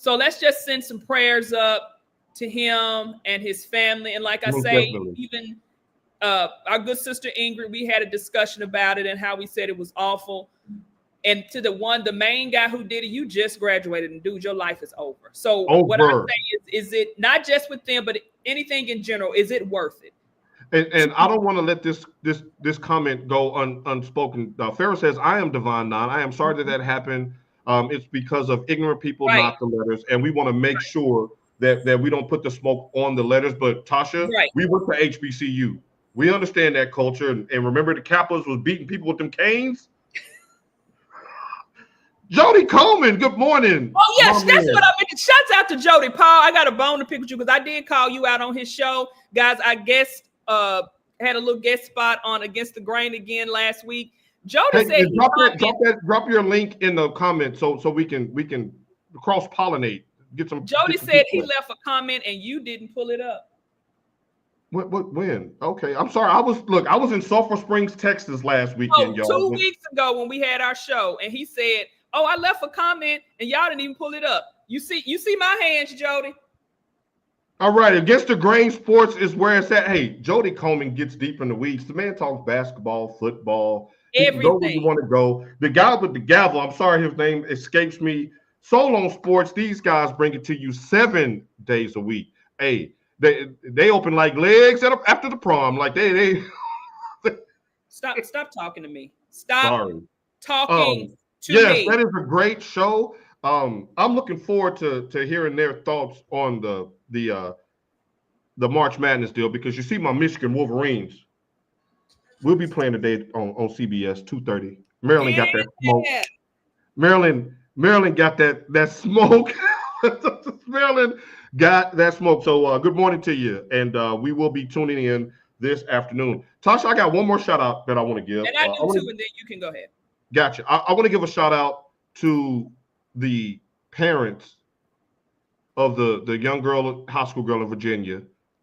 let's just send some prayers up to him and his family. And like I say, definitely. Even our good sister Ingrid, we had a discussion about it and how we said it was awful. And to the main guy who did it, you just graduated, and dude, your life is over. So what I say is it not just with them, but anything in general, is it worth it? And I don't want to let this comment go unspoken. Farrah says, I am Divine Nine. I am sorry that happened. It's because of ignorant people, not the letters. And we want to make sure that we don't put the smoke on the letters. But Tasha, we went to HBCU. We understand that culture. And remember, the Kappas was beating people with them canes. Jody Coleman, good morning. Oh, yes, that's what I meant. Shouts out to Jody. Paul, I got a bone to pick with you because I did call you out on his show. Guys, I guessed, had a little guest spot on Against the Grain again last week. Jody said drop your link in the comments so we can cross-pollinate. Jody said he left a comment and you didn't pull it up. When? Okay, I'm sorry. I was in Sulphur Springs, Texas last weekend, y'all. 2 weeks ago when we had our show, and he said, "Oh, I left a comment and y'all didn't even pull it up." You see my hands, Jody. All right, Against the Grain Sports is where it's at. Hey, Jody Coleman gets deep in the weeds. The man talks basketball, football, everything. Go where you want to go. The guy with the gavel, I'm sorry, his name escapes me. Soul on Sports, these guys bring it to you 7 days a week. Hey, they open like legs after the prom. Like they Stop talking to me. Stop talking to me. Yes, that is a great show. I'm looking forward to hearing their thoughts on the March Madness deal, because you see my Michigan Wolverines. We'll be playing today on CBS 2:30. Maryland got that smoke. Maryland got that smoke. Maryland got that smoke. So good morning to you, and we will be tuning in this afternoon. Tasha, I got one more shout out that I want to give. And I do too, and then you can go ahead. Gotcha. I want to give a shout out to the parents of the young girl, high school girl in Virginia,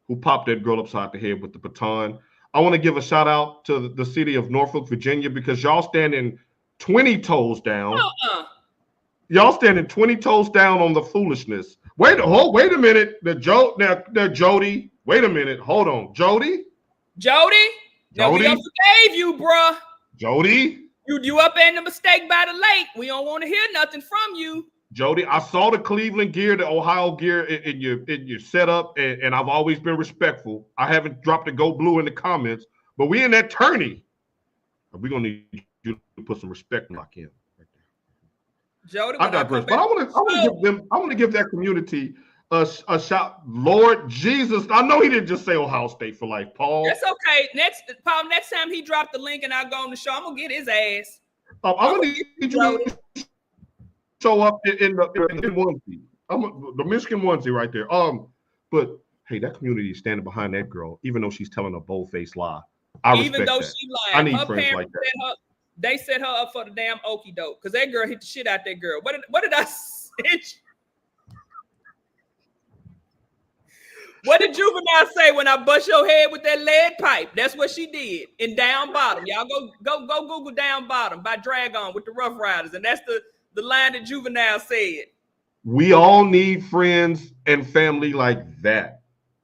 who popped that girl upside the head with the baton. I want to give a shout out to the city of Norfolk, Virginia, because y'all standing 20 toes down. Y'all standing 20 toes down on the foolishness. Wait a minute. Jody. Wait a minute. Hold on. Jody? No, we done forgave you, bruh. Jody? You up in the mistake by the lake. We don't want to hear nothing from you. Jody, I saw the Cleveland gear, the Ohio gear in your setup, and I've always been respectful. I haven't dropped a Go Blue in the comments, but we in that tourney. We're going to need you to put some respect lock in. Jody, I digress, but I want to give that community a shout. Lord Jesus, I know he didn't just say Ohio State for life, Paul. That's okay. Next time he dropped the link and I go on the show, I'm gonna get his ass. I'm gonna need you to show up in onesie. The Michigan onesie right there. But hey, that community is standing behind that girl, even though she's telling a bold-faced lie. Even though she lied, I need friends like that. They set her up for the damn okie doke because that girl hit the shit out that girl. What did I say? What did Juvenile say when I bust your head with that lead pipe? That's what she did in Down Bottom. Y'all go Google Down Bottom by Dragon with the Rough Riders, and that's the line that Juvenile said. We all need friends and family like that.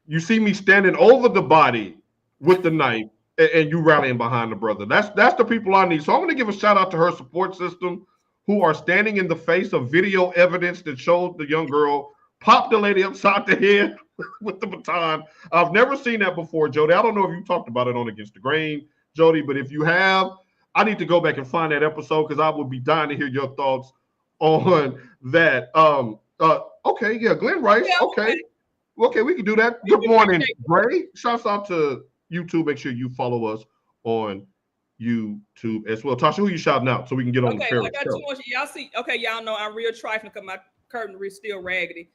You see me standing over the body with the knife, and you rallying behind the brother. That's the people I need. So I'm going to give a shout out to her support system, who are standing in the face of video evidence that shows the young girl pop the lady upside the head with the baton. I've never seen that before, Jody. I don't know if you talked about it on Against the Grain, Jody, but if you have, I need to go back and find that episode because I would be dying to hear your thoughts on that. Okay, yeah, Glenn Rice. Yeah, Okay, we can do that. Good morning, Gray. Shouts out to YouTube. Make sure you follow us on YouTube as well. Tasha, who you shouting out so we can get on the fair? I got too much. Y'all see? Okay, y'all know I'm real trifling because my curtain is still raggedy.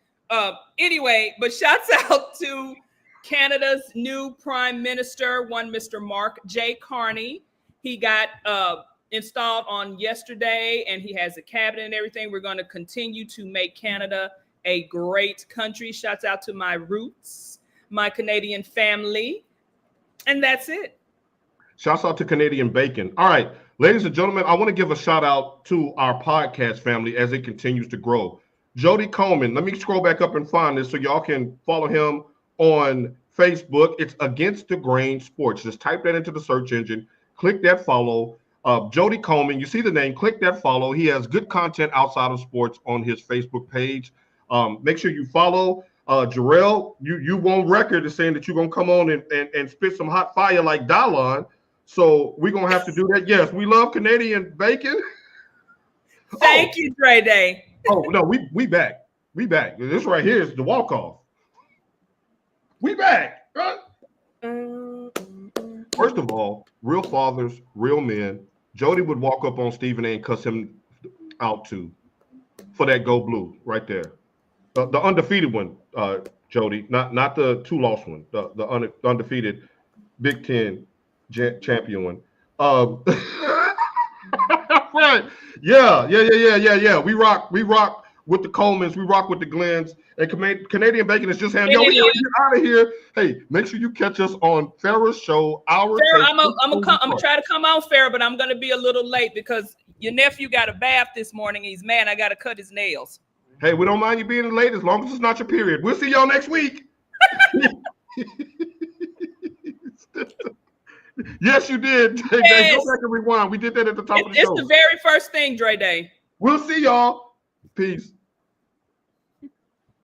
Anyway, but shouts out to Canada's new Prime Minister, one Mr. Mark J. Carney. He got installed on yesterday, and he has a cabinet and everything. We're going to continue to make Canada a great country. Shouts out to my roots, my Canadian family, and that's it. Shouts out to Canadian Bacon. All right, ladies and gentlemen, I want to give a shout out to our podcast family as it continues to grow. Jody Coleman, let me scroll back up and find this so y'all can follow him on Facebook. It's Against the Grain Sports. Just type that into the search engine. Click that follow. Jody Coleman, you see the name, click that follow. He has good content outside of sports on his Facebook page. Make sure you follow. Jarrell, you won record is saying that you're going to come on and spit some hot fire like Dallon. So we're going to have to do that. Yes, we love Canadian bacon. Thank you, Dre Day. Oh, no, we back. We back. This right here is the walk-off. We back. Right? First of all, real fathers, real men. Jody would walk up on Stephen A and cuss him out too for that go blue right there. The undefeated one, Jody, not the 2-loss one, the undefeated Big Ten champion one. Right. Yeah. We rock with the Colemans. We rock with the Glens. And Canadian Bacon is just handing. Yo, we gotta get out of here. Hey, make sure you catch us on Farrah's show. Farrah, I'm gonna try to come on, Farrah, but I'm gonna be a little late because your nephew got a bath this morning. He's mad. I gotta cut his nails. Hey, we don't mind you being late as long as it's not your period. We'll see y'all next week. Yes, you did. Yes. Go back and rewind. We did that at the top of the show. It's the very first thing, Dre Day. We'll see y'all. Peace.